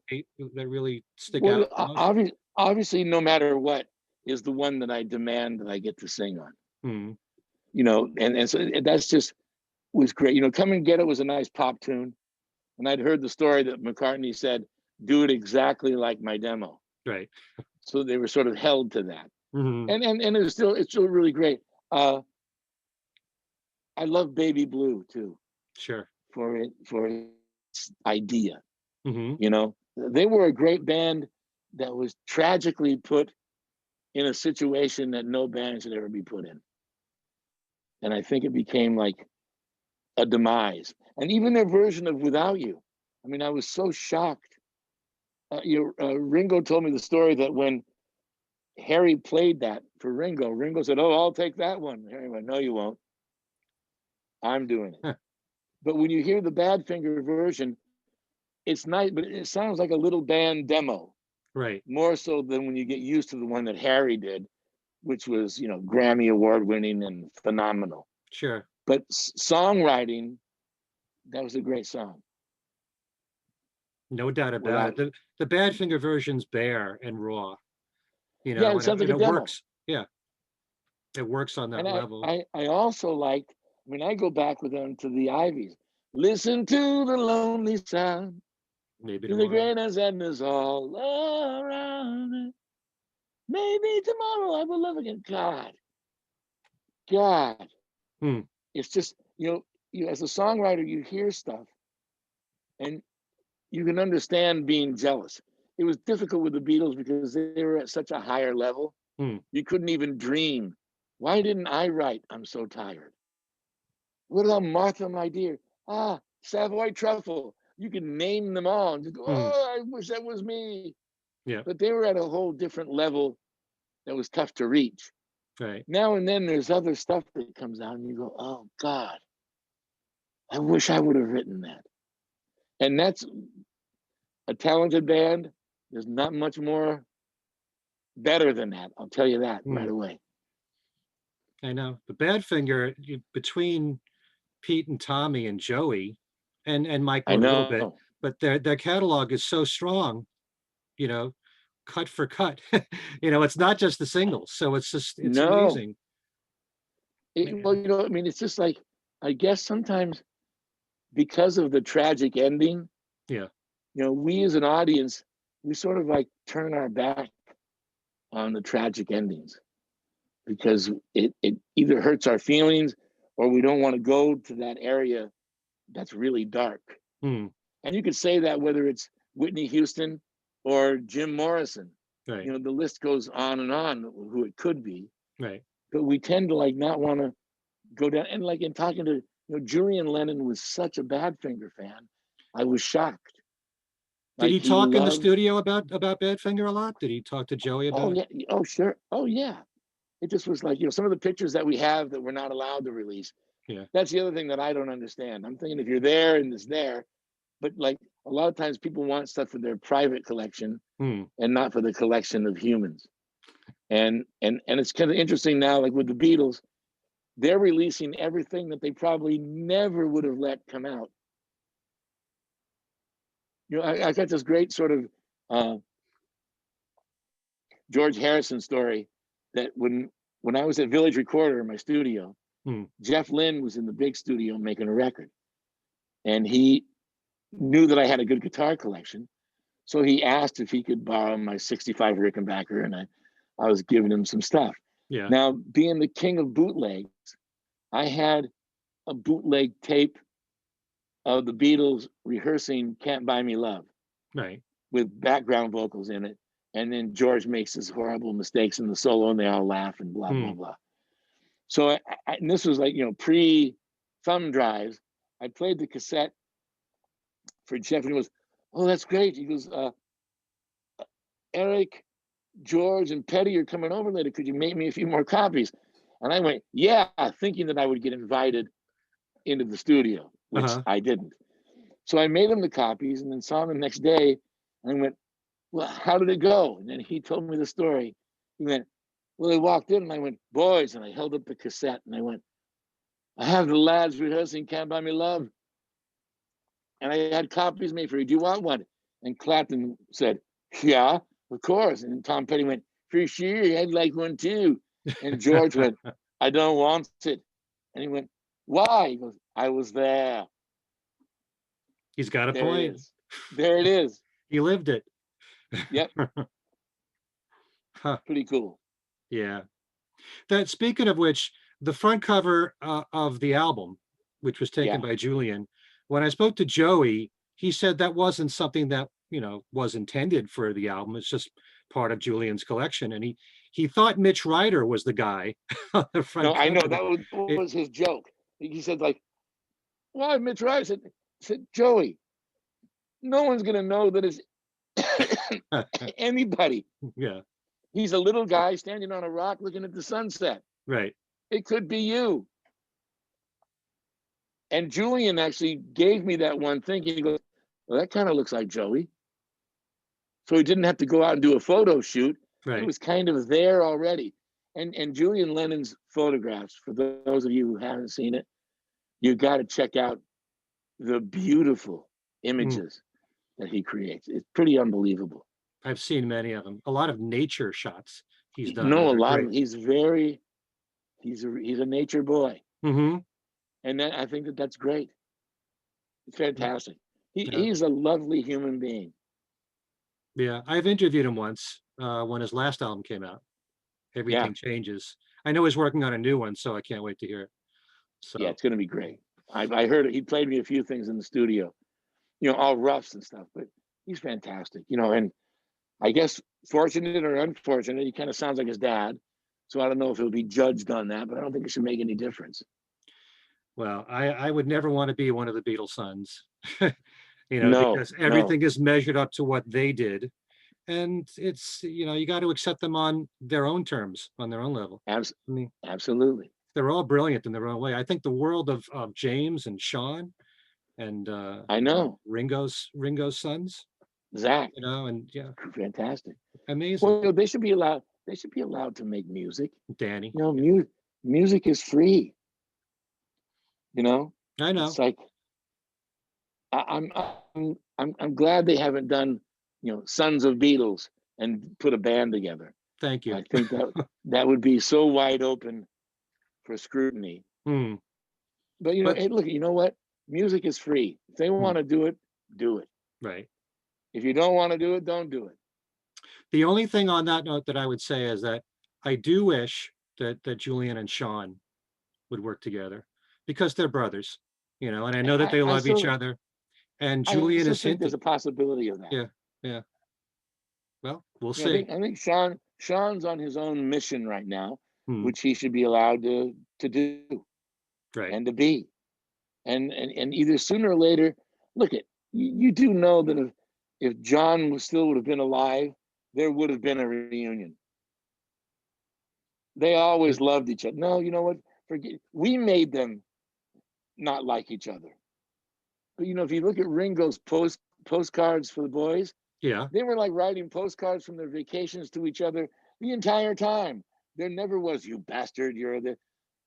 really stick out the most? obviously, no matter what is the one that I demand that I get to sing on. Hmm. And so that's just was great. Come and Get It was a nice pop tune, and I'd heard the story that McCartney said, "Do it exactly like my demo." Right. So they were sort of held to that, Hmm. and it's still really great. I love Baby Blue too, Sure. for its idea. Hmm. You know, they were a great band that was tragically put in a situation that no band should ever be put in. And I think it became like a demise. And even their version of Without You, I mean, I was so shocked. Ringo told me the story that when Harry played that for Ringo, Ringo said, "Oh, I'll take that one." Harry went, "No, you won't. I'm doing it." But when you hear the Badfinger version, it's nice, but it sounds like a little band demo, Right. more so than when you get used to the one that Harry did, which was, you know, Grammy Award winning and phenomenal. Sure. But songwriting, that was a great song. No doubt about it. Without, The Badfinger version's bare and raw, yeah, it sounds like and a it demo. works. Yeah, it works on And that level. I also liked, when I go back with them to the Ivies, listen to the lonely sound, Maybe to the tomorrow. great and sadness all around me. Maybe tomorrow I will love again. God, Hmm. it's just, you as a songwriter, you hear stuff and you can understand being jealous. It was difficult with the Beatles because they were at such a higher level. Hmm. You couldn't even dream. Why didn't I write I'm So Tired? What about Martha, My Dear? Savoy Truffle. You can name them all and just go, Hmm. oh, I wish that was me. Yeah. But they were at a whole different level that was tough to reach. Right. Now and then there's other stuff that comes out and you go, oh God, I wish I would have written that. And that's a talented band. There's not much more better than that. I'll tell you that Hmm. right away. I know the Badfinger between Pete and Tommy and Joey and I Michael a little bit, know. but their catalog is so strong, you know, cut for cut. It's not just the singles, so it's No. amazing. Well, I mean, it's just like, I guess sometimes because of the tragic ending, Yeah. we as an audience, we sort of like turn our back on the tragic endings because it either hurts our feelings or we don't want to go to that area that's really dark. Hmm. And you could say that whether it's Whitney Houston or Jim Morrison, Right. the list goes on who it could be. Right. But we tend to like not want to go down. And like in talking to, Julian Lennon was such a Badfinger fan. I was shocked. Did Like he he talk in the loved, studio about Badfinger a lot? Did he talk to Joey oh about? yeah, oh sure, oh yeah. It just was like, some of the pictures that we have that we're not allowed to release. Yeah. That's the other thing that I don't understand. I'm thinking if you're there and it's there, but like a lot of times people want stuff for their private collection Hmm. and not for the collection of humans. And it's kind of interesting now, like with the Beatles, they're releasing everything that they probably never would have let come out. I got this great sort of George Harrison story that when I was at Village Recorder in my studio, Hmm. Jeff Lynne was in the big studio making a record, and he knew that I had a good guitar collection, so he asked if he could borrow my '65 Rickenbacker, and I was giving him some stuff. Yeah. Now, being the king of bootlegs, I had a bootleg tape of the Beatles rehearsing "Can't Buy Me Love" Right. with background vocals in it, and then George makes his horrible mistakes in the solo, and they all laugh and blah blah Hmm. blah. So, and this was like pre thumb drives. I played the cassette for Jeff, and he goes, "Oh, that's great." He goes, "Eric, George, and Petty are coming over later. Could you make me a few more copies?" And I went, "Yeah," thinking that I would get invited into the studio, which Uh-huh. I didn't. So I made him the copies, and then saw him the next day, and I went, "Well, how did it go?" And then he told me the story. He went, "Well, they walked in," and I went, "Boys," and I held up the cassette, and I went, "I have the lads rehearsing 'Can't Buy Me Love,' and I had copies made for you. Do you want one?" And Clapton said, "Yeah, of course." And Tom Petty went, "For sure, I'd like one too." And George went, "I don't want it." And he went, "Why?" He goes, "I was there." He's got a There it point. is. There it is. He lived it. Yep, Huh. pretty cool. Yeah. That speaking of which, the front cover of the album, which was taken Yeah. by Julian, when I spoke to Joey, he said that wasn't something that, was intended for the album. It's just part of Julian's collection. And he thought Mitch Ryder was the guy on the front No, I know cover. that was, It- was his joke. He said like, "Why Mitch Ryder?" I said, Joey, no one's gonna know that it's anybody. yeah, He's a little guy standing on a rock looking at the sunset. right. It could be you. And Julian actually gave me that one thing. He goes, "Well, that kind of looks like Joey." So he didn't have to go out and do a photo shoot. It Right. was kind of there already. And Julian Lennon's photographs, for those of you who haven't seen it, you got to check out the beautiful Mm. images that he creates. It's pretty unbelievable. I've seen many of them. A lot of nature shots he's done. No, a They're lot great. of he's a nature boy, Hmm. and I think that's great. It's fantastic. Yeah. He's a lovely human being. Yeah. I've interviewed him once when his last album came out. Yeah, Everything Changes. I know he's working on a new one, so I can't wait to hear it. yeah, So it's going to be great. I heard it. He played me a few things in the studio, all roughs and stuff, but he's fantastic, and I guess fortunate or unfortunate, he kind of sounds like his dad. So I don't know if he'll be judged on that, but I don't think it should make any difference. well, I would never want to be one of the Beatles sons, No, because no, everything is measured up to what they did. And it's, you got to accept them on their own terms, on their own level. abs- I mean, absolutely. they're all brilliant in their own way. I think the world of James and Sean and I know. Ringo's sons, Zach, and yeah, fantastic. amazing. Well, they should be allowed. They should be allowed to make music. Danny. Music is free. I know. It's like I'm glad they haven't done, Sons of Beatles and put a band together. Thank you. I think that would be so wide open for scrutiny. Hmm. But But hey, look, you know what? Music is free. If they hmm, want to do it, do it. right. If you don't want to do it, don't do it. The only thing on that note that I would say is that I do wish that Julian and Sean would work together because they're brothers, and I know that I, they I love each still other. And I Julian still has think there's hinted, a possibility of that. yeah, yeah. Well, we'll I see. think Sean's on his own mission right now, Hmm, which he should be allowed to do right. and to be. And either sooner or later, look at you do know that if John would have been alive, there would have been a reunion. They always loved each other. No, you know what? Forget we made them not like each other. But if you look at Ringo's postcards for the boys, Yeah, they were like writing postcards from their vacations to each other the entire time. There never was, "You bastard, you're the."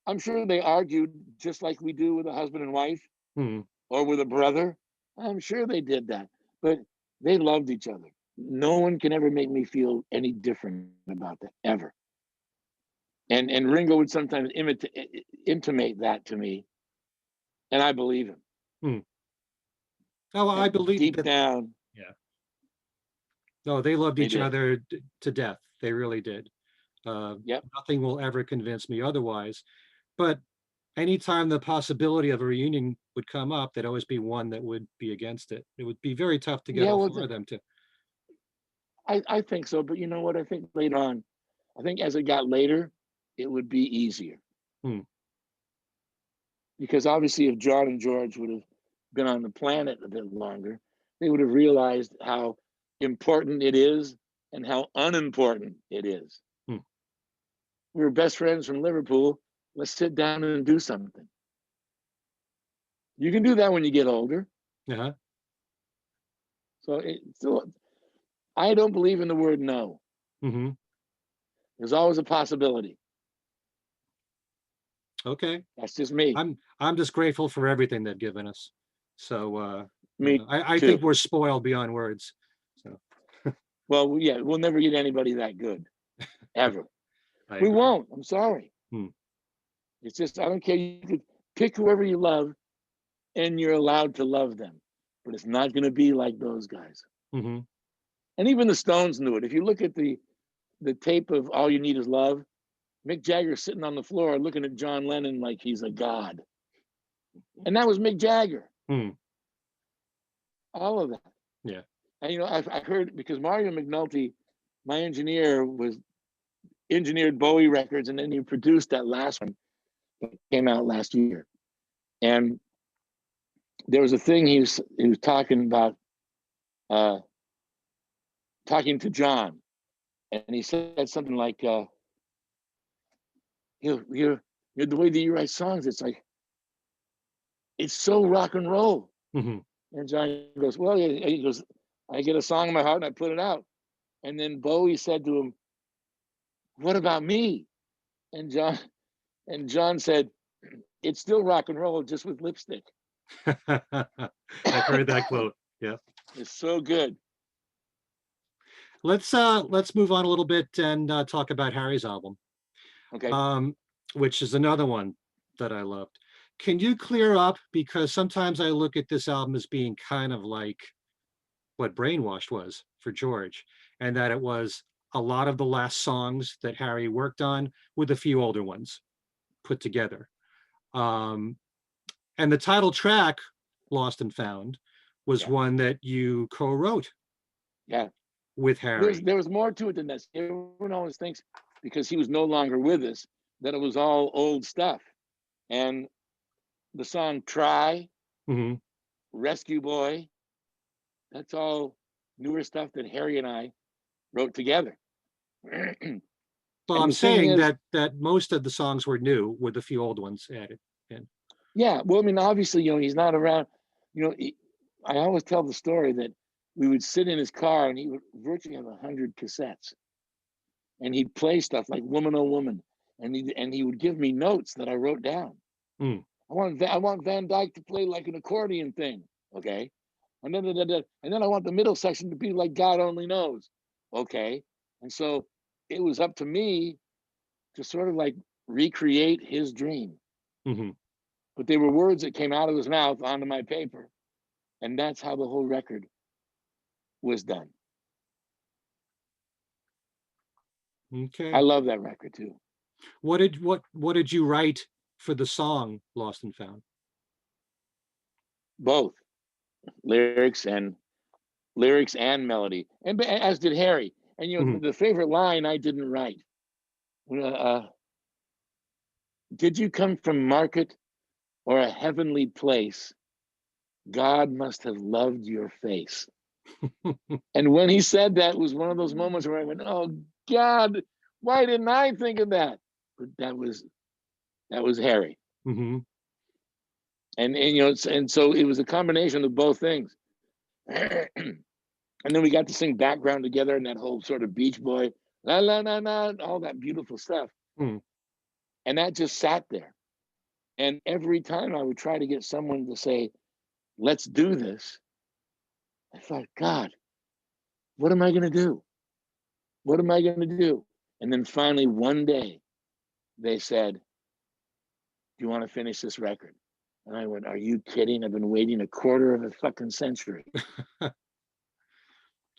I'm sure they argued just like we do with a husband and wife hmm, or with a brother. I'm sure they did that, but they loved each other. No one can ever make me feel any different about that ever. And Ringo would sometimes intimate that to me, and I believe him. hmm. Oh, I believe Deep that. down, Yeah. No, they loved they each did. other to death. They really did. Yep. Nothing will ever convince me otherwise. But anytime the possibility of a reunion would come up, there'd always be one that would be against it. It would be very tough to get Yeah, all well, four of them to. I think so. But you know what? I think later on, I think as it got later, it would be easier. Hmm, Because obviously, if John and George would have been on the planet a bit longer, they would have realized how important it is and how unimportant it is. hmm. We were best friends from Liverpool. Let's sit down and do something. You can do that when you get older. Uh-huh. So I don't believe in the word no. Hmm. There's always a possibility. Okay. That's just me. I'm just grateful for everything they've given us. So Me I think too. we're spoiled beyond words. So Well, yeah, we'll never get anybody that good ever. I We agree. won't. I'm sorry. Hmm. It's just I don't care. You could pick whoever you love, and you're allowed to love them, but it's not going to be like those guys. Hmm. And even the Stones knew it. If you look at the tape of "All You Need Is Love," Mick Jagger's sitting on the floor looking at John Lennon like he's a god, and that was Mick Jagger. Hmm. all of that. Yeah. And I've heard, because Mario McNulty, my engineer, was engineered Bowie records, and then he produced that last one that came out last year. And there was a thing he was talking about, talking to John, and he said something like, you're the way that you write songs, it's like, it's so rock and roll. Hmm. And John goes, well, yeah. He goes, I get a song in my heart and I put it out. And then Bowie said to him, what about me? And John said, it's still rock and roll, just with lipstick. I've heard that quote. Yeah. It's so good. Let's move on a little bit and talk about Harry's album, Okay. which is another one that I loved. Can you clear up, because sometimes I look at this album as being kind of like what Brainwashed was for George, and that it was a lot of the last songs that Harry worked on with a few older ones put together. And the title track, Lost and Found, was one that you co-wrote Yeah. with Harry. There was more to it than this. Everyone always thinks, because he was no longer with us, that it was all old stuff. And the song Try, Mm-hmm. Rescue Boy, that's all newer stuff that Harry and I wrote together. Well, I'm saying that most of the songs were new with a few old ones added in. Yeah, well, I mean, obviously, he's not around. I always tell the story that we would sit in his car and he would virtually have 100 cassettes, and he'd play stuff like "Woman Oh Woman," and he would give me notes that I wrote down. Mm. I want Van Dyke to play like an accordion thing, okay, and then I want the middle section to be like God Only Knows, okay, and so it was up to me to sort of like recreate his dream. Mm-hmm. But they were words that came out of his mouth onto my paper. And that's how the whole record was done. Okay. I love that record too. What did you write for the song Lost and Found? Both lyrics and melody, and as did Harry. And Mm-hmm. the favorite line I didn't write. Did you come from market or a heavenly place? God must have loved your face. And when he said that, it was one of those moments where I went, "Oh God, why didn't I think of that?" But that was Harry. Mm-hmm. And so it was a combination of both things. And then we got to sing background together, and that whole sort of Beach Boy, la la la la, all that beautiful stuff. Mm. And that just sat there. And every time I would try to get someone to say, let's do this, I thought, God, what am I going to do? What am I going to do? And then finally, one day, they said, do you want to finish this record? And I went, are you kidding? I've been waiting a quarter of a fucking century.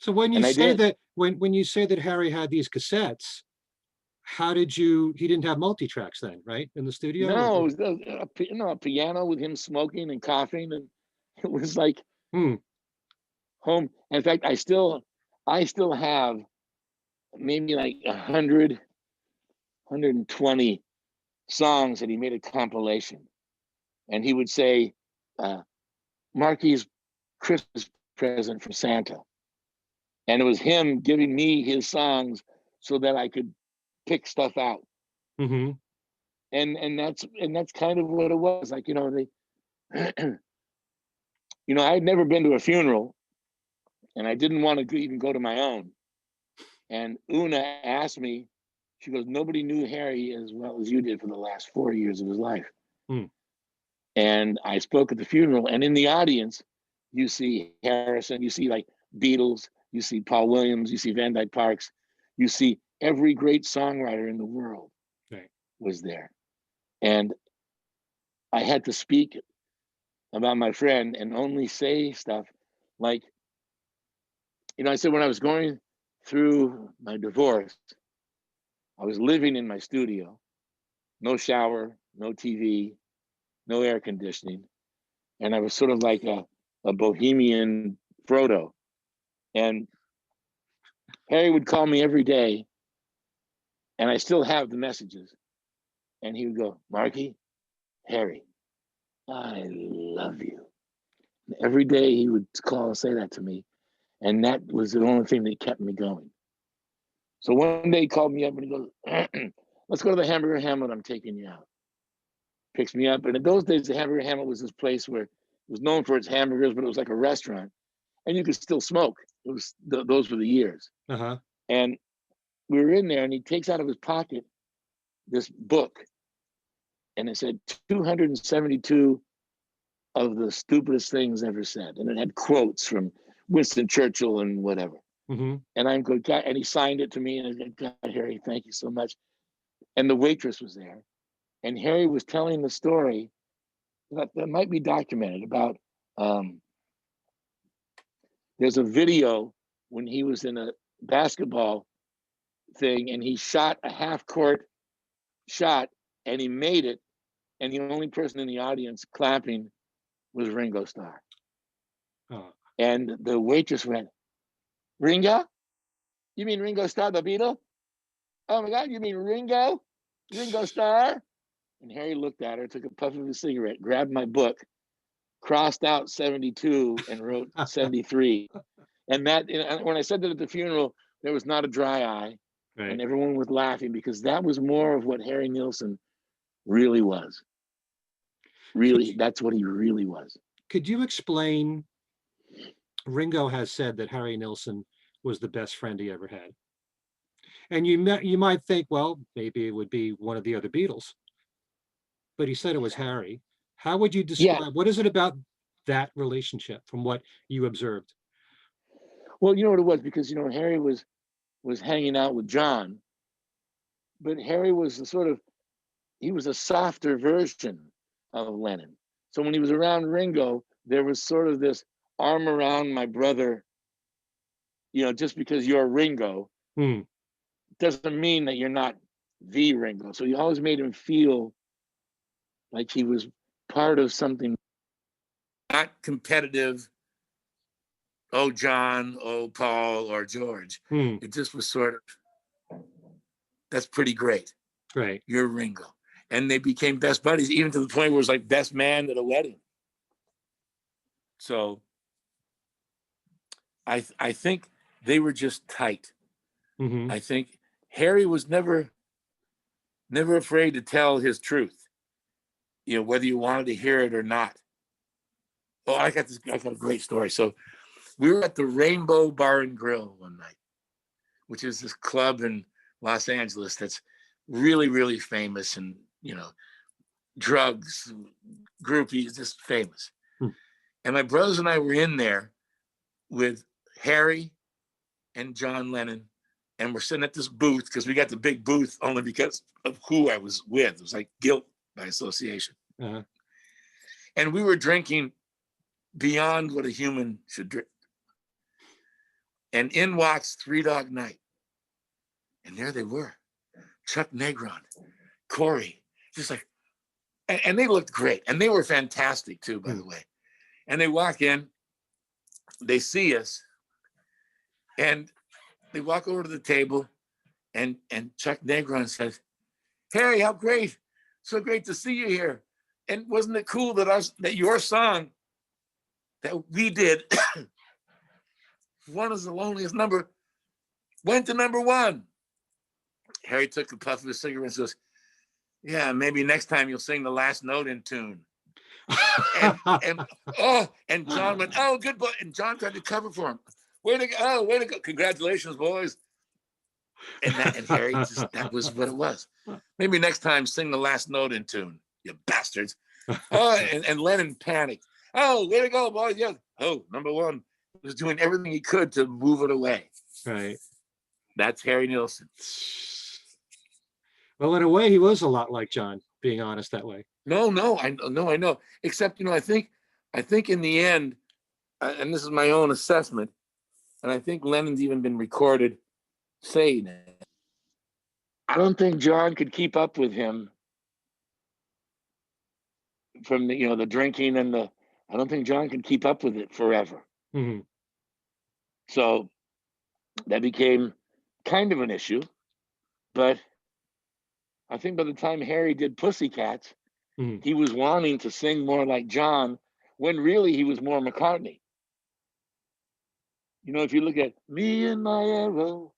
So when you And I say did. that, when you say that Harry had these cassettes, he didn't have multi-tracks then, right? In the studio? No, it was a piano with him smoking and coughing. And it was like home. In fact, I still have maybe like 120 songs that he made a compilation. And he would say, Marky's Christmas present from Santa. And it was him giving me his songs so that I could pick stuff out. Mm-hmm. And that's kind of what it was. Like, I'd never been to a funeral, and I didn't want to even go to my own. And Una asked me, she goes, nobody knew Harry as well as you did for the last 4 years of his life. Mm. And I spoke at the funeral, and in the audience, you see Harrison, you see like Beatles, you see Paul Williams, you see Van Dyke Parks, you see every great songwriter in the world was there. And I had to speak about my friend and only say stuff like, I said, when I was going through my divorce, I was living in my studio, no shower, no TV, no air conditioning. And I was sort of like a bohemian Frodo. And Harry would call me every day, and I still have the messages. And he would go, Marky, Harry, I love you. And every day he would call and say that to me. And that was the only thing that kept me going. So one day he called me up and he goes, let's go to the Hamburger Hamlet. I'm taking you out. Picks me up. And in those days, the Hamburger Hamlet was this place where it was known for its hamburgers, but it was like a restaurant. And you could still smoke. It was those were the years. Uh-huh. And we were in there, and he takes out of his pocket this book, and it said 272 of the stupidest things ever said, and it had quotes from Winston Churchill and whatever. Mm-hmm. And I'm going, God, and he signed it to me, and I said, God, Harry, thank you so much. And the waitress was there, and Harry was telling the story that might be documented about. There's a video when he was in a basketball thing, and he shot a half-court shot, and he made it, and the only person in the audience clapping was Ringo Starr. Oh. And the waitress went, Ringo? You mean Ringo Starr, the Beatle? Oh my God, you mean Ringo? Ringo Starr? And Harry looked at her, took a puff of his cigarette, grabbed my book, crossed out 72 and wrote 73. And that, when I said that at the funeral, there was not a dry eye. Right. And everyone was laughing because that was more of what Harry Nilsson really was. Really, that's what he really was. Could you explain, Ringo has said that Harry Nilsson was the best friend he ever had. And you might think, well, maybe it would be one of the other Beatles. But he said it was Harry. How would you describe, what is it about that relationship from what you observed? Well, you know what it was, because, Harry was hanging out with John, but Harry was he was a softer version of Lennon. So when he was around Ringo, there was sort of this arm around my brother, just because you're Ringo doesn't mean that you're not the Ringo. So he always made him feel like he was part of something. Not competitive, oh, John, oh, Paul, or George. It just was sort of, that's pretty great. Right. You're Ringo. And they became best buddies, even to the point where it was like best man at a wedding. So I think they were just tight. Mm-hmm. I think Harry was never afraid to tell his truth, whether you wanted to hear it or not. Oh, I got a great story. So we were at the Rainbow Bar and Grill one night, which is this club in Los Angeles that's really, really famous, and, drugs, groupies, just famous. And my brothers and I were in there with Harry and John Lennon, and we're sitting at this booth because we got the big booth only because of who I was with. It was like guilt by association. Uh-huh. And we were drinking beyond what a human should drink. And in walks Three Dog Night. And there they were, Chuck Negron, Corey, just like, and they looked great. And they were fantastic too, by the way. And they walk in, they see us, and they walk over to the table, and Chuck Negron says, Harry, how great. So great to see you here. And wasn't it cool that your song that we did, One Is the Loneliest Number, went to number one? Harry took a puff of his cigarette and says, yeah, maybe next time you'll sing the last note in tune. and John went, oh, good boy. And John tried to cover for him. Way to go. Oh, way to go. Congratulations, boys. And Harry, that was what it was. Maybe next time sing the last note in tune, you bastards. Oh, and Lennon panicked. Oh, way to go, boys. Yeah. Oh, number one. He was doing everything he could to move it away. Right. That's Harry Nilsson. Well, in a way, he was a lot like John, being honest that way. No, I know. Except, I think in the end, and this is my own assessment, and I think Lennon's even been recorded saying it. I don't think John could keep up with him from the, the drinking and I don't think John could keep up with it forever. Mm-hmm. So that became kind of an issue. But I think by the time Harry did Pussycats, Mhm. he was wanting to sing more like John, when really he was more McCartney. You know, if you look at Me and My Arrow,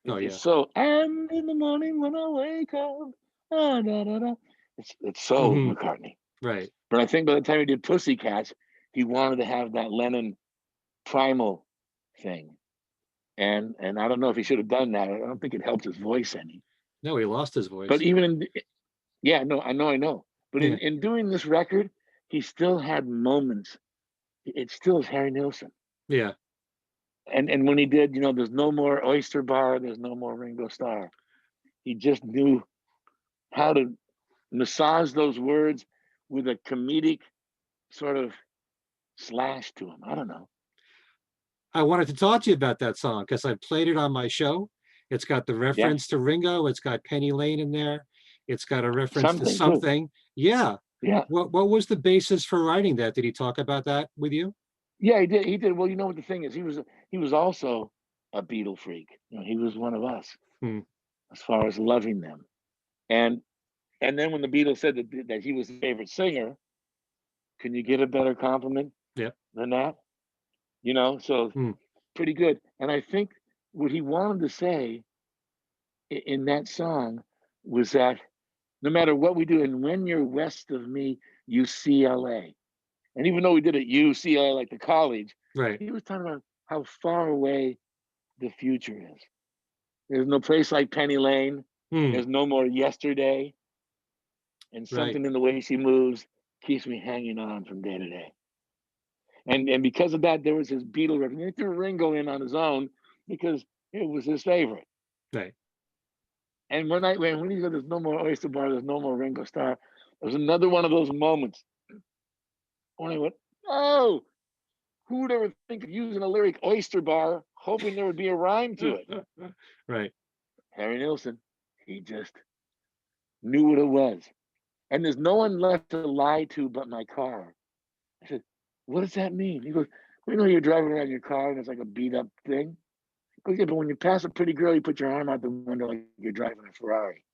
Oh it's yeah. so, and in the morning when I wake up, ah, da, da, da. It's so Hmm. McCartney. Right. But I think by the time he did Pussycats, he wanted to have that Lennon primal thing. And I don't know if he should have done that. I don't think it helped his voice any. No, he lost his But voice. even in, yeah, no, I know. But Yeah. in doing this record, he still had moments. It still is Harry Nilsson. Yeah. And when he did, you know, there's no more Oyster Bar, there's no more Ringo Starr. He just knew how to massage those words with a comedic sort of slash to them. I don't know. I wanted to talk to you about that song because I played it on my show. It's got the Yeah, reference to Ringo. It's got Penny Lane in there. It's got a reference to something too. something. Yeah. Yeah, What was the basis for writing that? Did he talk about that with you? yeah, he did. He did. Well, you know what the thing is, he was also a Beatle freak. You know, he was one of us Hmm. as far as loving them. And and then when the Beatles said that he was the favorite singer, can you get a better compliment Yeah. than that? You know, so Hmm. pretty good. And I think what he wanted to say in that song was that no matter what we do, and when you're west of me, UCLA. And even though we did it UCLA, like the college, Right. he was talking about how far away the future is. There's no place like Penny Lane. Hmm. There's no more yesterday. And Right. something in the way she moves keeps me hanging on from day to day. And because of that, there was his Beatle record. He threw Ringo in on his own because it was his favorite. Right. And when he said there's no more Oyster Bar, there's no more Ringo Starr, it was another one of those moments when I went, oh, who would ever think of using a lyric Oyster Bar, hoping there would be a rhyme to it? Right. Harry Nilsson, he just knew what it was. And there's no one left to lie to but my car. I said, what does that mean? He goes, well, you know, you're driving around your car and it's like a beat up thing. He goes, yeah, but when you pass a pretty girl, you put your arm out the window like you're driving a Ferrari.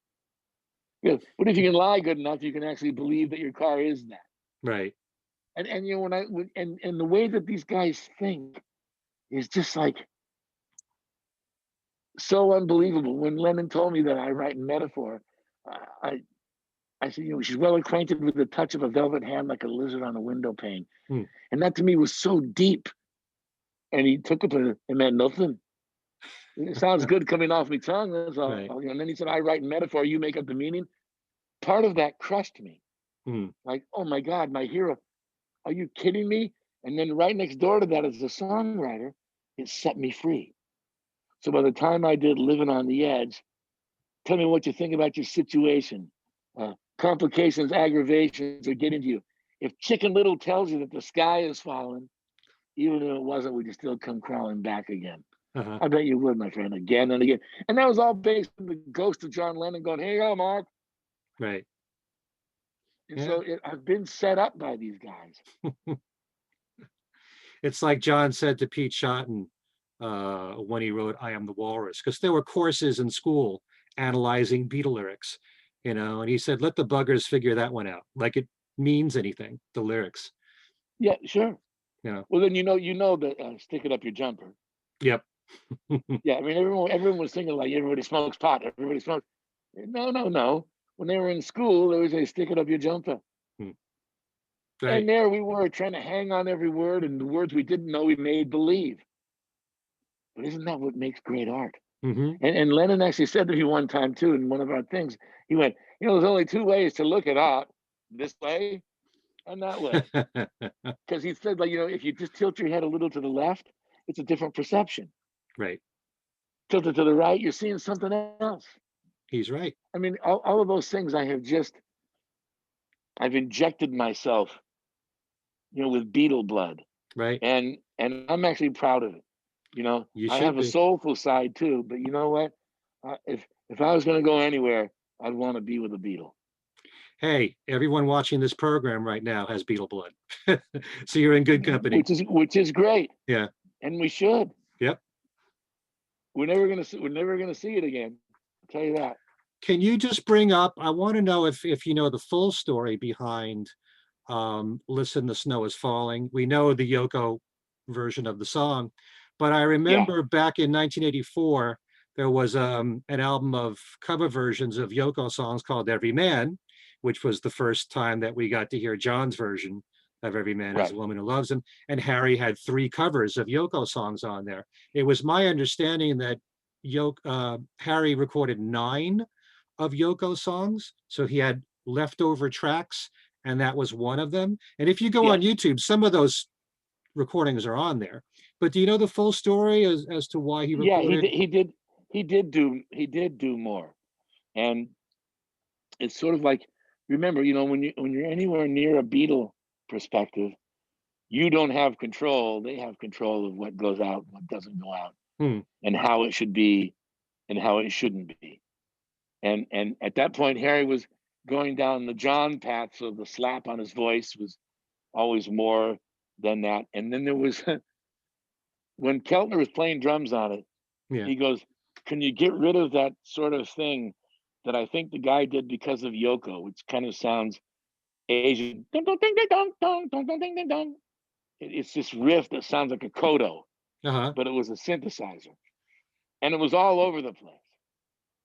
He goes, but if you can lie good enough, you can actually believe that your car is that. Right. And you know, and the way that these guys think is just like so unbelievable. When Lennon told me that I write in metaphor, I I said, you know, she's well acquainted with the touch of a velvet hand like a lizard on a window pane. Hmm. And that to me was so deep. And he took it to it meant nothing. It sounds good coming off my tongue. That's all. Right. And then he said, I write in metaphor, you make up the meaning. Part of that crushed me. Hmm. Like, oh my God, my hero. Are you kidding me? And then right next door to that as a songwriter, it set me free. So by the time I did Living on the Edge, tell me what you think about your situation. Complications, aggravations are getting to you. If Chicken Little tells you that the sky is falling, even if it wasn't, would you still come crawling back again? Uh-huh. I bet you would, my friend, again and again. And that was all based on the ghost of John Lennon going, here you go, Mark. Right. And Yeah. so I've been set up by these guys. It's like John said to Pete Shotton when he wrote "I Am the Walrus," because there were courses in school analyzing Beatle lyrics, and he said, "Let the buggers figure that one out, like it means anything, the lyrics." Yeah, sure. You know. Well, then you know that stick it up your jumper. Yep. Yeah, I mean everyone was thinking like everybody smokes pot, everybody smokes. No, no, no. When they were in school, they would say stick it up your jumper. Right. And there we were trying to hang on every word, and the words we didn't know we made believe. But isn't that what makes great art? Hmm. And Lennon actually said to me one time too in one of our things. He went, you know, there's only two ways to look at art: this way and that way. Because he said, like, you know, if you just tilt your head a little to the left, it's a different perception. Right. Tilt it to the right, you're seeing something else. He's right. I mean, all of those things I've injected myself, you know, with Beatle blood. Right. And I'm actually proud of it. You know, You I should have a be. soulful side too, but you know what? If I was going to go anywhere, I'd want to be with a Beatle. Hey, everyone watching this program right now has Beatle blood, so you're in good company. Which is great, Yeah. and we should. Yep. We're never gonna see it again. I'll tell you that. Can you just bring up, I want to know if you know the full story behind Listen, the Snow is Falling. We know the Yoko version of the song, but I Yeah. remember back in 1984, there was an album of cover versions of Yoko songs called Every Man, which was the first time that we got to hear John's version of Every Man Has a Right. Woman Who Loves Him. And Harry had 3 covers of Yoko songs on there. It was my understanding that Harry recorded 9 of Yoko songs. So he had leftover tracks, and that was one of them. And if you go on Yes. YouTube, some of those recordings are on there. But do you know the full story as to why he Yeah, he recorded? did. He did do more, and it's sort of like, remember, when you're anywhere near a Beatle perspective, you don't have control. They have control of what goes out, what doesn't go out, Hmm, and how it should be, and how it shouldn't be. And at that point, Harry was going down the John path, so the slap on his voice was always more than that. And then there was when Keltner was playing drums on it, yeah. he goes, "Can you get rid of that sort of thing that I think the guy did because of Yoko, which kind of sounds Asian? Dun, dun, ding, ding, dong, dong, dong, dong, ding, ding, dong." It's this riff that sounds like a koto, Uh-huh. but it was a synthesizer, and it was all over the place.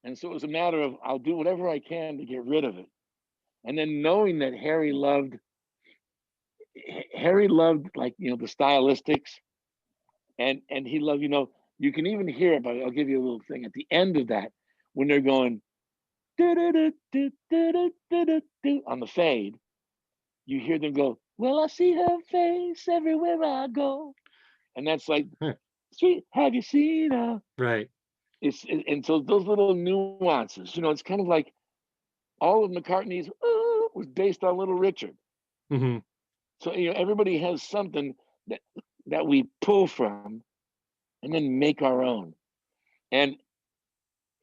And so it was a matter of, I'll do whatever I can to get rid of it. And then knowing that Harry loved, like, the stylistics, and he loved, you can even hear it, but I'll give you a little thing at the end of that when they're going do do do do do do do do on the fade. You hear them go, "Well, I see her face everywhere I go," and that's like, Huh, "Sweet, have you seen her?" right. And so those little nuances, it's kind of like all of McCartney's "Ooh" was based on Little Richard. Hmm. So everybody has something that we pull from and then make our own. And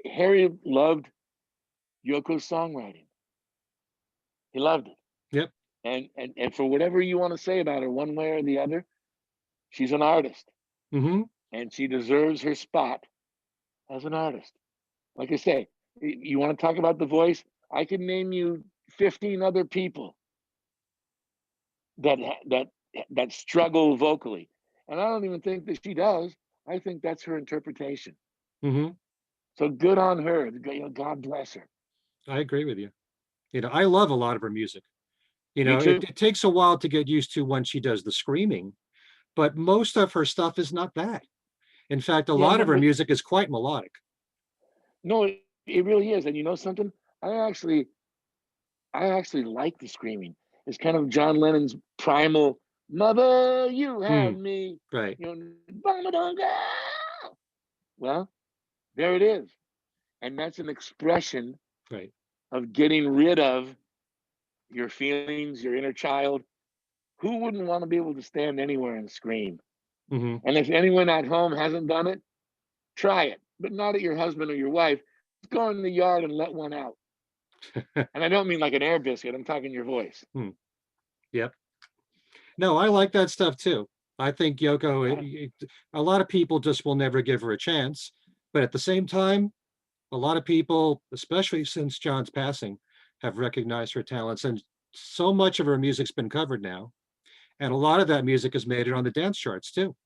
Harry loved Yoko's songwriting. He loved it. Yep. And for whatever you want to say about her, one way or the other, she's an artist, Hmm. and she deserves her spot as an artist. Like I say, you want to talk about the voice? I can name you 15 other people that that struggle vocally, and I don't even think that she does. I think that's her interpretation. Hmm. So good on her. God bless her. I agree with you. I love a lot of her music. Me It, too. it takes a while to get used to when she does the screaming, but most of her stuff is not bad. In fact, a Yeah, lot no, of her but music is quite melodic. no, it really is. And you know something? I actually like the screaming. It's kind of John Lennon's primal "Mother, you Hmm, have me." right, "Mama don't go." Well, there it is, and that's an expression right. of getting rid of your feelings, your inner child. Who wouldn't want to be able to stand anywhere and scream? Hmm. And if anyone at home hasn't done it, try it, but not at your husband or your wife. Go in the yard and let one out. And I don't mean like an air biscuit. I'm talking your voice. Hmm, yep. No, I like that stuff too. I think Yoko, Yeah. a lot of people just will never give her a chance. But at the same time, a lot of people, especially since John's passing, have recognized her talents. And so much of her music's been covered now. And a lot of that music has made it on the dance charts too.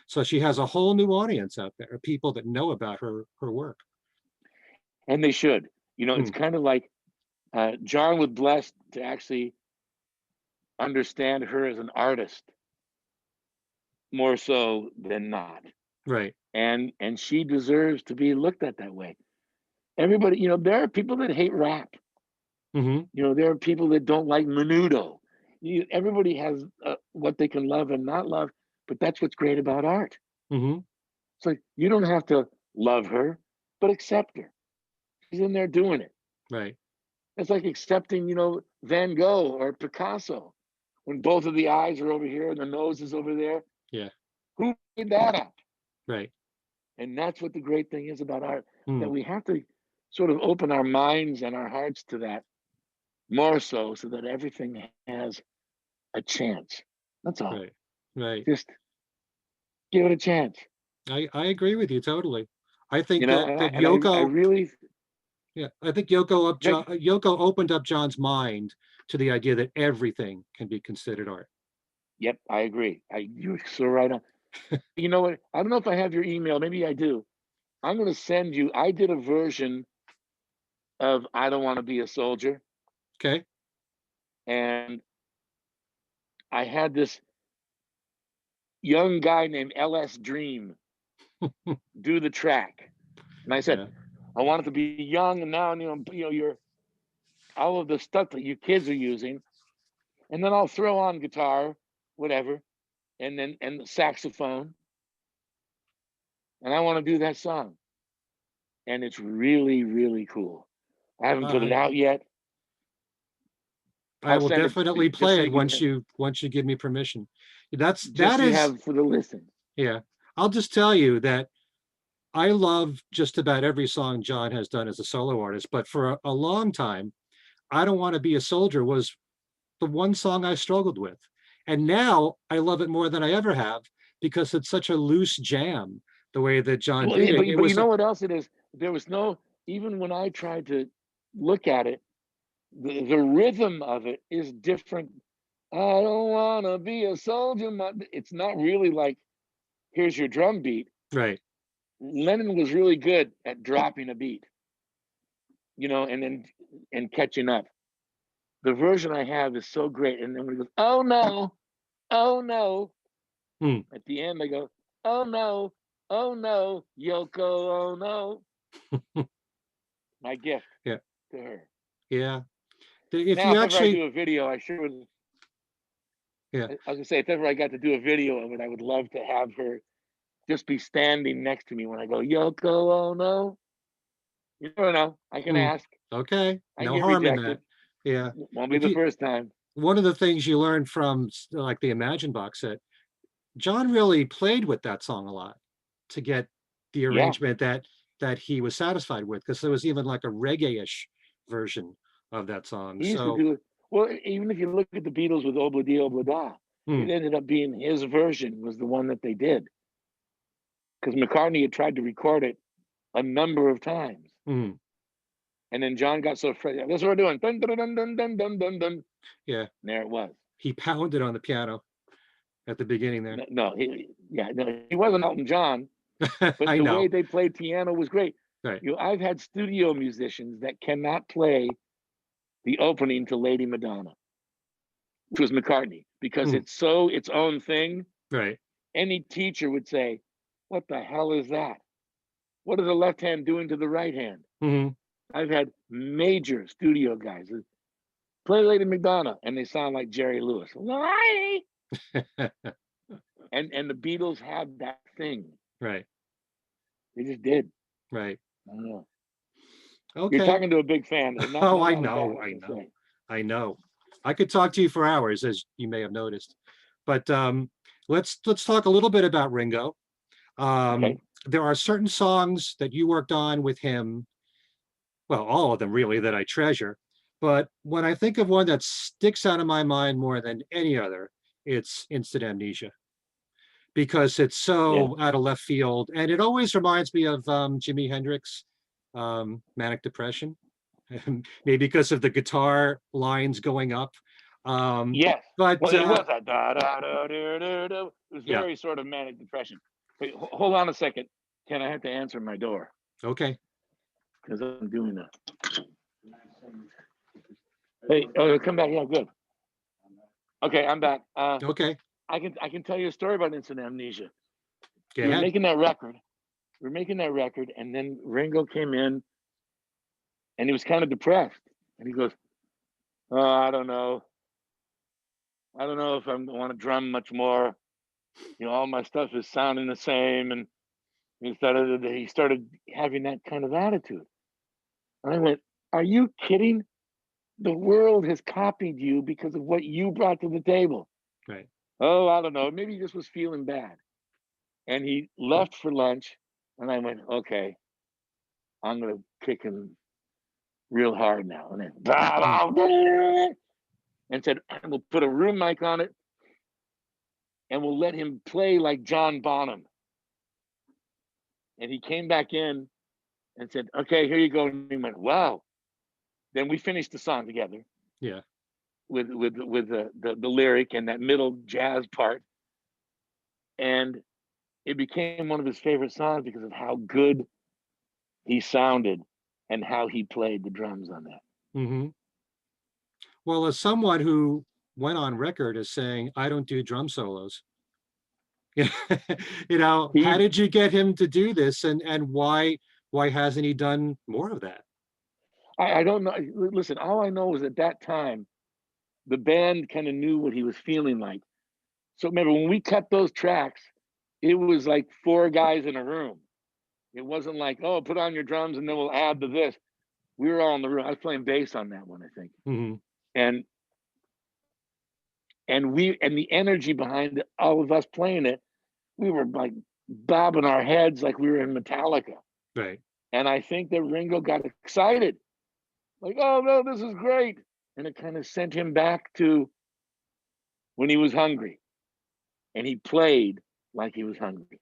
So she has a whole new audience out there, people that know about her work. And they should. It's Hmm, kind of like John was blessed to actually understand her as an artist more so than not. right. And she deserves to be looked at that way. Everybody, there are people that hate rap. Hmm. There are people that don't like menudo. Everybody has what they can love and not love, but that's what's great about art. Hmm. So you don't have to love her, but accept her. She's in there doing it. Right. It's like accepting, Van Gogh or Picasso when both of the eyes are over here and the nose is over there. Yeah. Who made that up? Right. And that's what the great thing is about art, Hmm, that we have to sort of open our minds and our hearts to that more so that everything has a chance. That's all. right. Right. Just give it a chance. I agree with you totally. I think You know, that and that I Yoko, really yeah, I think like, Yoko opened up John's mind to the idea that everything can be considered art. yep, I agree. You're so right on. You know what? I don't know if I have your email. Maybe I do. I'm going to send you. I did a version of "I Don't Want to Be a Soldier," Okay. and I had this young guy named LS Dream do the track, and I said, Yeah. I want it to be young, and now you're all of the stuff that you kids are using, and then I'll throw on guitar, whatever, and the saxophone, and I want to do that song, and it's really really cool. I haven't put it I out yet. I I'll will send it to definitely you just so play it you once you give me permission. just That so you is have for the listen. yeah. I'll just tell you that I love just about every song John has done as a solo artist, but for a long time, I Don't Want to Be a Soldier was the one song I struggled with. And now I love it more than I ever have because it's such a loose jam, the way that John Well, did it. It but you was, know what else it is? There was no, even when I tried to look at it, the rhythm of it is different. I don't want to be a soldier. It's not really like here's your drum beat. right. Lennon was really good at dropping a beat, and then and catching up. The version I have is so great. And then when he goes, oh no, Hmm. at the end, I go, oh no, Yoko, oh no. My gift Yeah. to her. Yeah. If Now, you if ever I actually, do a video, I sure would. yeah. I was gonna say, if ever I got to do a video of it, I would love to have her just be standing next to me when I go, Yoko, oh no. You never know. I can Hmm. ask. Okay. I can No get harm in that. rejected. Yeah. Won't be If the you, first time. one of the things you learn from like the Imagine box set, John really played with that song a lot to get the Yeah. arrangement that he was satisfied with, because there was even like a reggae-ish version of that song. He used to So, do it. Well, even if you look at the Beatles with Obla Di Obla Da, hmm, it ended up being his version was the one that they did. Because McCartney had tried to record it a number of times. hmm, And then John got so frustrated. That's what we're doing. Dun, dun, dun, dun, dun, dun, dun, dun. And yeah, there it was. he pounded on the piano at the beginning there. No, no, he wasn't Elton John, but I the way know, they played piano was great. right? I've had studio musicians that cannot play the opening to Lady Madonna, which was McCartney, because Hmm, it's so its own thing. right. Any teacher would say, "What the hell is that? What is the left hand doing to the right hand?" Hmm. I've had major studio guys play Lady Madonna, and they sound like Jerry Lewis. And the Beatles had that thing. Right, They just did. right. I don't know. You're Okay. talking to a big fan. Oh, I Not a bad know, I thing to know, say. I know. I could talk to you for hours, as you may have noticed. But let's talk a little bit about Ringo. Okay. There are certain songs that you worked on with him, well, all of them really, that I treasure. But when I think of one that sticks out of my mind more than any other, it's Instant Amnesia, because it's Yeah. so out of left field. And it always reminds me of Jimi Hendrix, Manic Depression, maybe because of the guitar lines going up. Um, Yes. but Well, it was that da da da da da da. It was yeah, very sort of manic depression. Wait, hold on a second. Can I have to answer my door? okay. Because I'm doing that. Hey, oh, come back. Yeah, good. Okay, I'm back. Okay. I can tell you a story about instant amnesia. Go We were ahead. making that record. We were making that record, and then Ringo came in, and he was kind of depressed. And he goes, "Oh, I don't know. I don't know if I want to drum much more. All my stuff is sounding the same." And he started having that kind of attitude. And I went, "Are you kidding? The world has copied you because of what you brought to the table." Right. "Oh, I don't know. Maybe he just was feeling bad." And he left for lunch, and I went, "Okay, I'm gonna kick him real hard now." And Mm. then and said, "And we'll put a room mic on it, and we'll let him play like John Bonham." And he came back in and said, "Okay, here you go." And he went, "Wow." Then we finished the song together. Yeah. With the lyric and that middle jazz part, and it became one of his favorite songs because of how good he sounded and how he played the drums on that. Mm-hmm. Well, as someone who went on record as saying, I don't do drum solos, how He, did you get him to do this, and why hasn't he done more of that? I don't know. Listen, all I know is at that time, the band kind of knew what he was feeling like. So remember when we cut those tracks, it was like 4 guys in a room. It wasn't like, oh, put on your drums and then we'll add to this. We were all in the room. I was playing bass on that one, I think. Mm-hmm. And the energy behind all of us playing it, we were like bobbing our heads like we were in Metallica. Right. And I think that Ringo got excited, like, oh no, this is great. And it kind of sent him back to when he was hungry, and he played like he was hungry.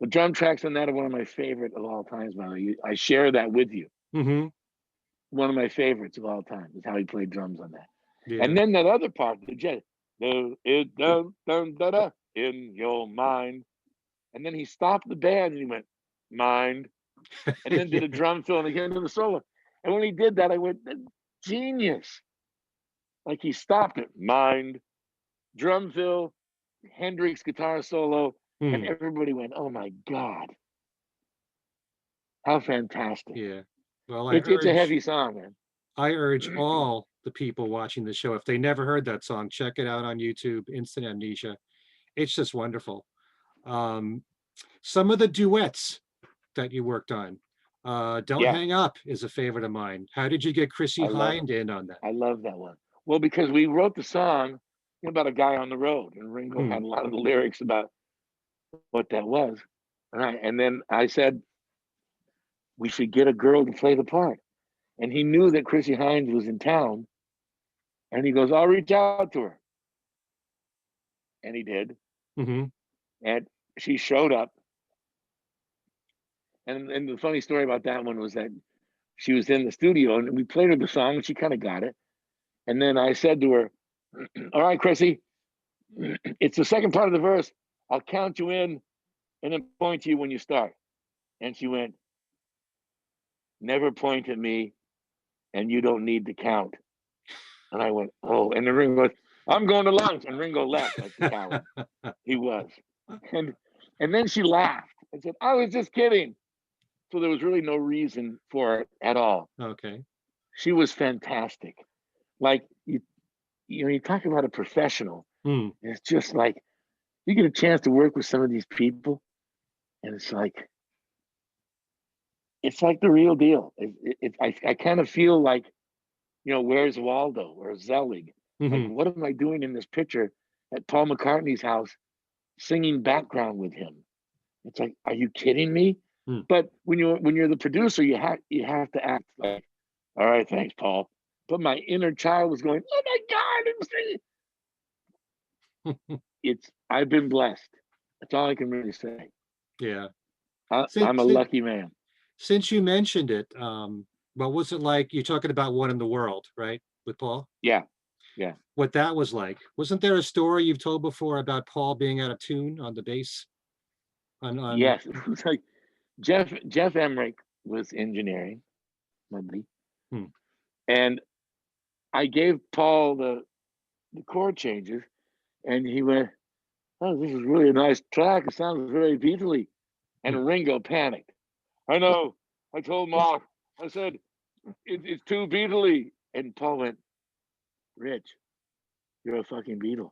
The drum tracks on that are one of my favorite of all times, by the way. I share that with you. Mm-hmm. One of my favorites of all time is how he played drums on that. Yeah. And then that other part, the jet, it dun dun da da in your mind. And then he stopped the band and he went, mind, and then did a drum fill and again to the solo. And when he did that, I went, genius. Like he stopped it, mind, drum fill, Hendrix guitar solo, and Mm. everybody went, oh my God. How fantastic. Yeah. Well, It's a heavy song, man. I urge all the people watching the show, if they never heard that song, check it out on YouTube, Instant Amnesia. It's just wonderful. Um, some of the duets that you worked on. Don't Yeah, Hang Up is a favorite of mine. How did you get Chrissy I love Hind in on that? I love that one. Well, because we wrote the song about a guy on the road, and Ringo Hmm. had a lot of the lyrics about what that was. Right. And then I said, we should get a girl to play the part. And he knew that Chrissy Hines was in town. And he goes, I'll reach out to her. And he did. Mm-hmm. And she showed up. And the funny story about that one was that she was in the studio and we played her the song and she kind of got it. And then I said to her, all right, Chrissy, it's the second part of the verse. I'll count you in and then point to you when you start. And she went, never point at me and you don't need to count. And I went, oh, and then Ringo goes, I'm going to lunch. And Ringo left like the coward he was. And then she laughed and said, I was just kidding. So there was really no reason for it at all. Okay. She was fantastic. Like you talk about a professional. Hmm. It's just like you get a chance to work with some of these people, and it's like the real deal. I kind of feel like, where's Waldo or Zelig? Like, Mm-hmm. what am I doing in this picture at Paul McCartney's house singing background with him? It's like, are you kidding me? Hmm. But when you're the producer, you have to act like, all right, thanks, Paul. But my inner child was going, oh my God, I've been blessed. That's all I can really say. Yeah. I'm a Since, lucky man. since you mentioned it, what was it like? You're talking about One in the World, right? With Paul? Yeah, yeah. What that was like. Wasn't there a story you've told before about Paul being out of tune on the bass? On Yes, it was like Jeff Emmerich was engineering, my buddy, Hmm. and I gave Paul the chord changes, and he went, "Oh, this is really a nice track. It sounds very Beatley." Hmm. And Ringo panicked. I know. I told Mark. I said, it's too Beatley. And Paul went, Rich, you're a fucking Beatle.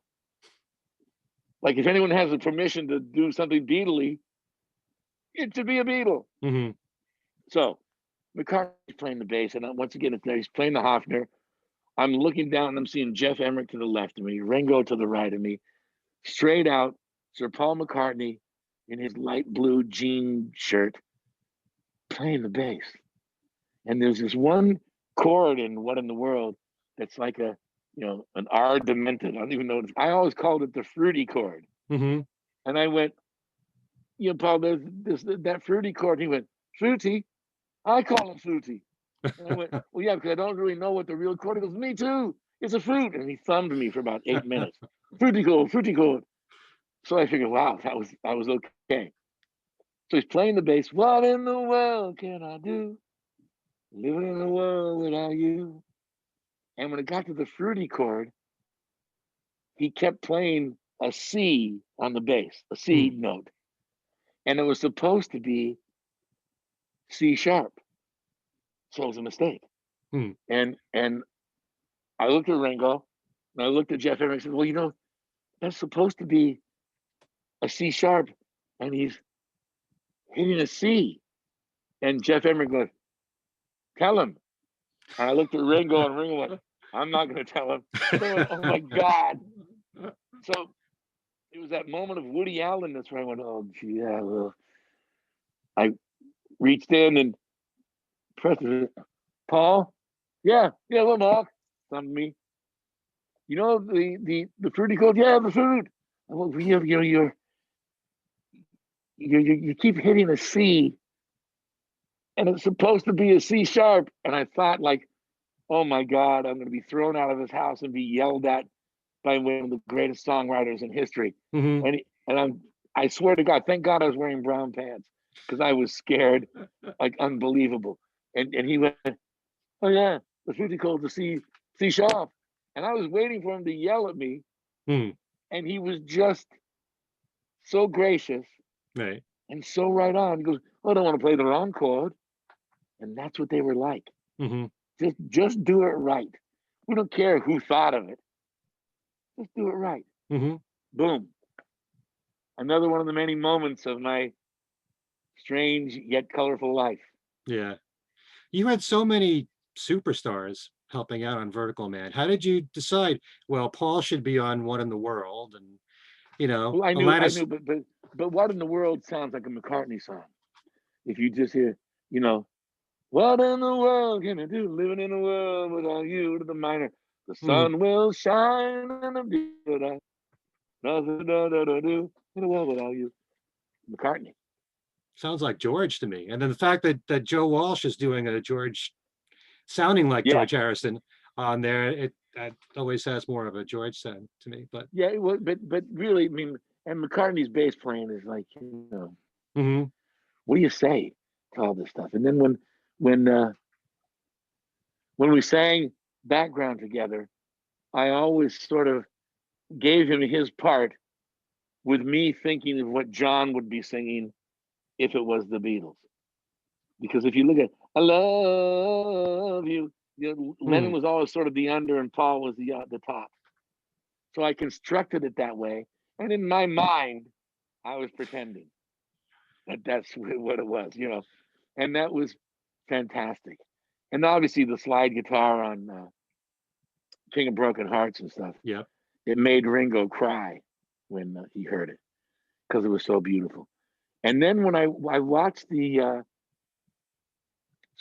Like if anyone has the permission to do something Beatley, it should be a Beatle. Mm-hmm. So McCartney's playing the bass, and once again, it's there. He's playing the Hofner. I'm looking down and I'm seeing Jeff Emmerich to the left of me, Ringo to the right of me. Straight out, Sir Paul McCartney in his light blue jean shirt playing the bass. And there's this one chord in What in the World that's like an R demented. I don't even know. I always called it the fruity chord. Mm-hmm. And I went, you know, Paul, there's that fruity chord. He went, fruity? I call it fruity. And I went, well, yeah, because I don't really know what the real chord is. He goes, me too. It's a fruit. And he thumbed me for about 8 minutes. Fruity chord, fruity chord. So I figured, wow, that was okay. So he's playing the bass. What in the world can I do? Living in a world without you. And when it got to the fruity chord, he kept playing a C on the bass, a C note. And it was supposed to be C sharp. So it was a mistake. And I looked at Ringo and I looked at Jeff Emerick and said, well, you know, that's supposed to be a C sharp. And he's hitting a C. And Jeff Emerick goes, tell him. And I looked at Ringo and Ringo went, I'm not going to tell him. So I went, oh my God. So it was that moment of Woody Allen-ness where I went, oh, gee, yeah, well. I reached in and pressed it. Paul? Yeah, well, Mark. Something to me. You know the fruity chord? Yeah, the fruit. Well, you keep hitting a C, and it's supposed to be a C sharp. And I thought, like, oh my God, I'm going to be thrown out of this house and be yelled at by one of the greatest songwriters in history. I swear to God, thank God I was wearing brown pants because I was scared, like unbelievable. And he went, oh yeah, the fruity chord, the C sharp. And I was waiting for him to yell at me. And he was just so gracious, right, and so right on. He goes, oh, I don't want to play the wrong chord. And that's what they were like. Just do it right. We don't care who thought of it. Just do it right. Boom. Another one of the many moments of my strange yet colorful life. Yeah. You had so many superstars helping out on Vertical Man. How did you decide, well, Paul should be on What in the World? And, you know, Well, I knew, Alanis. but What in the World sounds like a McCartney song. If you just hear, you know, what in the world can I do living in a world without you, to the minor? The sun will shine and the beauty, nothing to do in a world without you. McCartney. Sounds like George to me. And then the fact that Joe Walsh is doing a George, sounding like George Harrison on there, that always has more of a George sound to me. But yeah, it was, but really, I mean, and McCartney's bass playing is like, you know, what do you say to all this stuff? And then when we sang background together, I always sort of gave him his part with me thinking of what John would be singing if it was the Beatles. Because if you look at I love you, Lennon was always sort of the under and Paul was the top. So I constructed it that way. And in my mind, I was pretending that that's what it was, you know. And that was fantastic. And obviously the slide guitar on King of Broken Hearts and stuff. yeah, It made Ringo cry when he heard it because it was so beautiful. And then when I watched the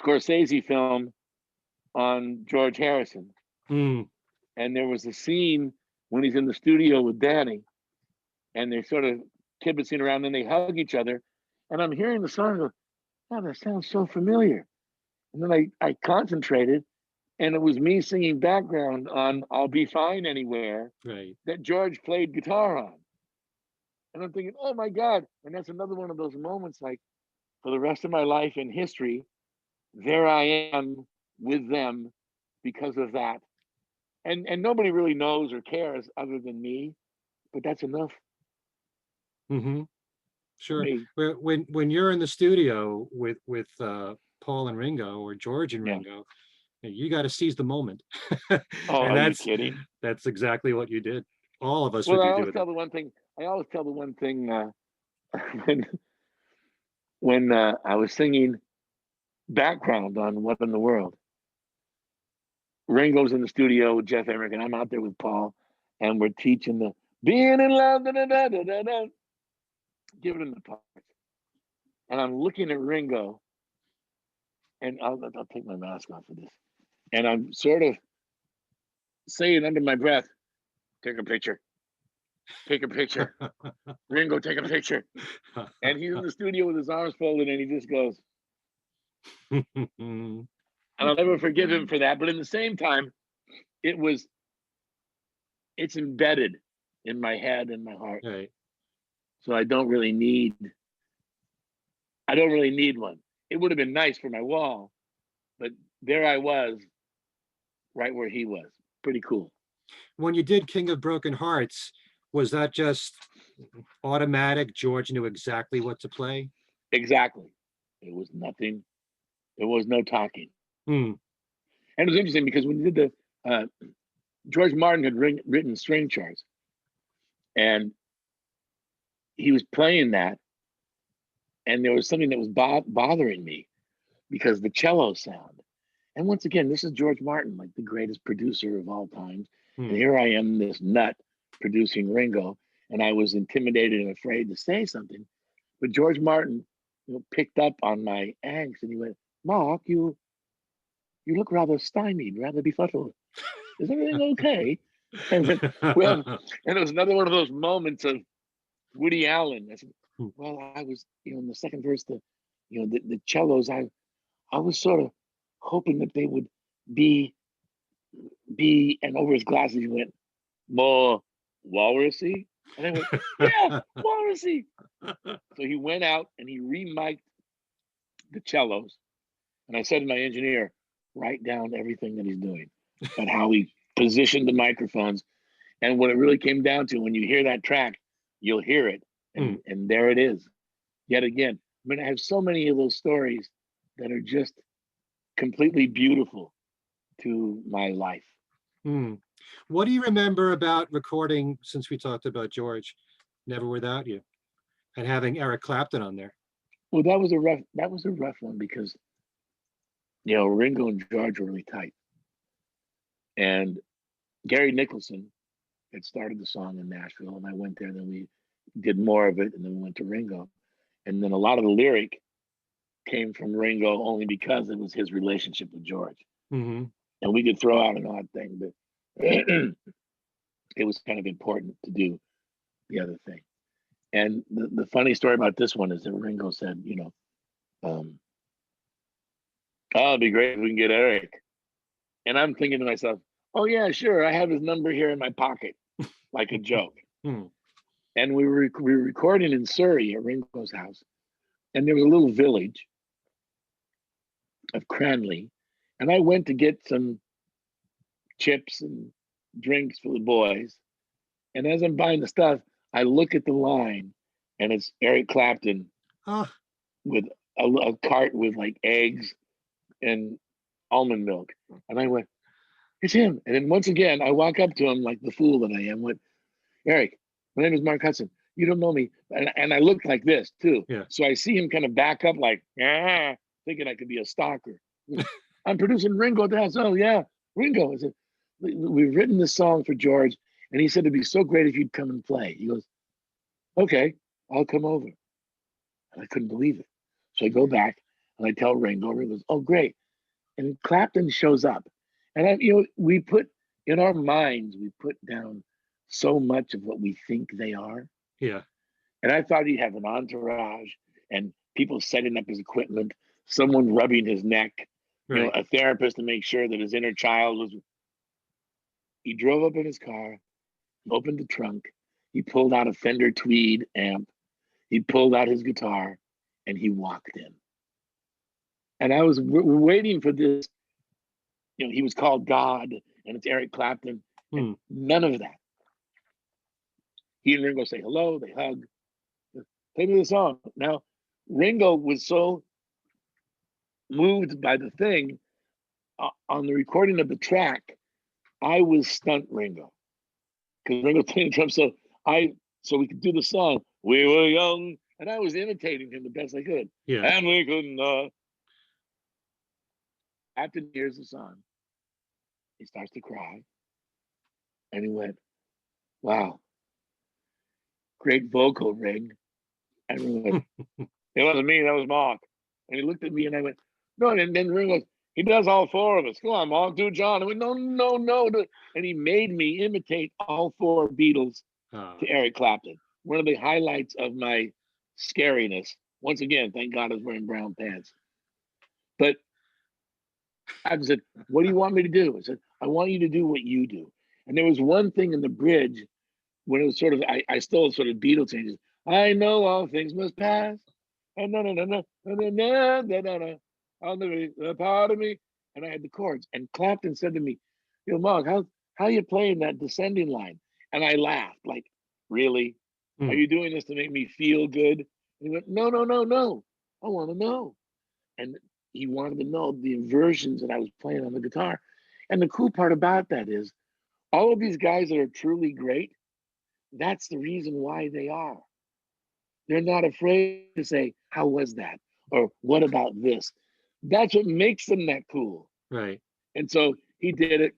Scorsese film on George Harrison, and there was a scene when he's in the studio with Danny, and they're sort of kibitzing around, and they hug each other, and I'm hearing the song, and go, oh, that sounds so familiar. And then I concentrated, and it was me singing background on I'll Be Fine Anywhere, right. that George played guitar on. And I'm thinking, oh my God. And that's another one of those moments, like, for the rest of my life in history, there I am with them because of that. And nobody really knows or cares other than me, but that's enough. Sure. When you're in the studio with Paul and Ringo or George and Ringo, you got to seize the moment. Oh, and are you kidding? That's exactly what you did. All of us well, would I be always doing tell that. the one thing. I always tell the one thing when I was singing background on What in the World. Ringo's in the studio with Jeff Emerick, and I'm out there with Paul, and we're teaching the being in love, giving him the parts. And I'm looking at Ringo, and I'll take my mask off for this. And I'm sort of saying under my breath, take a picture. take a picture. Ringo, take a picture. And he's in the studio with his arms folded, and he just goes, and I'll never forgive him for that. But in the same time, it's embedded in my head and my heart. Right. So I don't really need one. It would have been nice for my wall, but there I was, right where he was. Pretty cool. When you did King of Broken Hearts, was that just automatic? George knew exactly what to play? Exactly. It was nothing. There was no talking. Hmm. And it was interesting because when you did the George Martin had written string charts, and he was playing that, and there was something that was bothering me because the cello sound. And once again, this is George Martin, like the greatest producer of all time. And here I am, this nut producing Ringo, and I was intimidated and afraid to say something. But George Martin, picked up on my angst, and he went, "Mark, you look rather stymied, rather befuddled. Is everything okay?" And then, well, and it was another one of those moments of Woody Allen. I said, well, I was, in the second verse, the cellos, I was sort of hoping that they would be, and over his glasses, he went, more walrusy. And I went, yeah, walrusy. So he went out and he remiked the cellos. And I said to my engineer, write down everything that he's doing and how he positioned the microphones. And what it really came down to, when you hear that track, you'll hear it. And there it is. Yet again, I have so many of those stories that are just completely beautiful to my life. What do you remember about recording, since we talked about George, Never Without You, and having Eric Clapton on there? Well, that was a rough one because, Ringo and George were really tight. And Gary Nicholson had started the song in Nashville, and I went there, and then we did more of it, and then we went to Ringo. And then a lot of the lyric came from Ringo only because it was his relationship with George. And we could throw out an odd thing, but it was kind of important to do the other thing. And the funny story about this one is that Ringo said, oh, it'd be great if we can get Eric. And I'm thinking to myself, oh yeah, sure, I have his number here in my pocket, like a joke. And we were recording in Surrey at Ringo's house, and there was a little village of Cranley, and I went to get some chips and drinks for the boys. And as I'm buying the stuff, I look at the line, and it's Eric Clapton with a cart with like eggs and almond milk. And I went, it's him. And then once again, I walk up to him like the fool that I am, went, Eric, my name is Mark Hudson. You don't know me. And I looked like this too. Yeah. So I see him kind of back up like, thinking I could be a stalker. I'm producing Ringo at the house. Oh yeah, Ringo. I said, we've written this song for George, and he said it'd be so great if you'd come and play. He goes, okay, I'll come over. And I couldn't believe it. So I go back and I tell Ringo. Ringo goes, oh great. And Clapton shows up. And we put in our minds, we put down so much of what we think they are. Yeah. And I thought he'd have an entourage and people setting up his equipment, someone rubbing his neck, Right. A therapist to make sure that his inner child was. He drove up in his car, he opened the trunk, he pulled out a Fender Tweed amp, he pulled out his guitar, and he walked in. And I was waiting for this. He was called God, and it's Eric Clapton, and none of that. He and Ringo say hello, they hug, play me the song. Now, Ringo was so moved by the thing on the recording of the track, I was stunt Ringo because Ringo played the drums. So we could do the song. We were young, and I was imitating him the best I could. Yeah. And we couldn't. After he hears the song, he starts to cry, and he went, "Wow, great vocal ring." And we went, "It wasn't me, that was Mark." And he looked at me, and I went, "No." And then Ringo goes, "He does all four of us. Come on, Mark, do John." I went, "No." And he made me imitate all four Beatles to Eric Clapton. One of the highlights of my scariness. Once again, thank God I was wearing brown pants. But I said, what do you want me to do? I said, I want you to do what you do. And there was one thing in the bridge when it was sort of, I still sort of Beatles changes. I know all things must pass. And no, a part of me. And I had the chords. And Clapton said to me, Mark, how are you playing that descending line? And I laughed, like, really? Are you doing this to make me feel good? And he went, no. I want to know. And he wanted to know the inversions that I was playing on the guitar. And the cool part about that is all of these guys that are truly great, that's the reason why they are. They're not afraid to say, how was that? Or what about this? That's what makes them that cool. Right. And so he did it.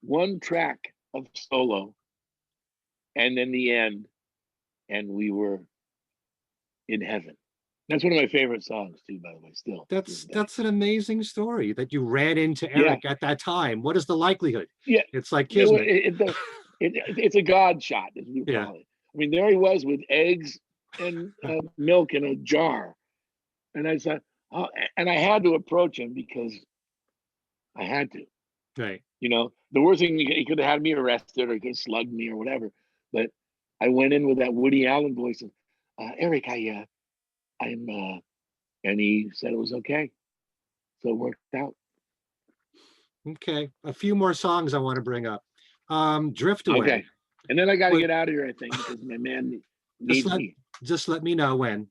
One track of solo, and then the end, and we were in heaven. That's one of my favorite songs too, by the way, still. That's an amazing story that you ran into Eric at that time. What is the likelihood? Yeah. It's like kismet. It's a God shot, as we call it. I mean, there he was with eggs and milk in a jar. And I said, oh, and I had to approach him because I had to. Right. The worst thing, he could have had me arrested or he could have slugged me or whatever. But I went in with that Woody Allen voice and, Eric, I'm, and he said it was okay. So it worked out. Okay. A few more songs I want to bring up. Drift Away. Okay. And then I got to get out of here, I think, because my man needs me. Just let me know when.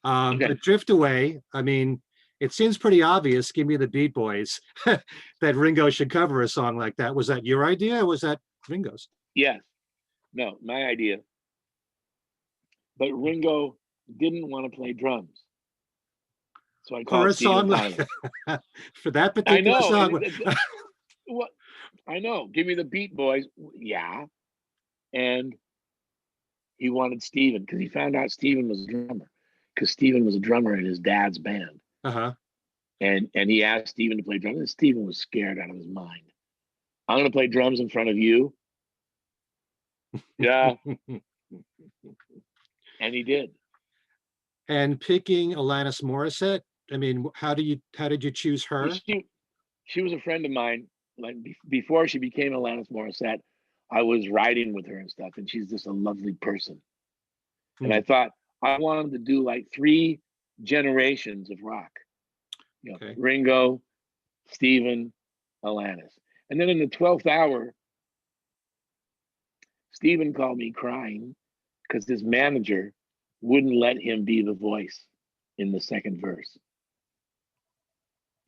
Okay. But Drift Away, I mean, it seems pretty obvious, Give Me the Beat Boys, that Ringo should cover a song like that. Was that your idea or was that Ringo's? Yes. No, my idea. But Ringo didn't want to play drums. So I called Steven Tyler. For that particular song. What? I know. Give Me the Beat Boys. Yeah. And he wanted Steven because he found out Steven was a drummer. Because Steven was a drummer in his dad's band. Uh-huh. And he asked Steven to play drums. And Steven was scared out of his mind. I'm going to play drums in front of you. Yeah. And he did. And picking Alanis Morissette, I mean, how did you choose her? She was a friend of mine. Like before she became Alanis Morissette, I was riding with her and stuff, and she's just a lovely person. And I thought I wanted to do like 3 generations of rock. Okay. Ringo, Steven, Alanis. And then in the 12th hour, Steven called me crying because his manager wouldn't let him be the voice in the second verse.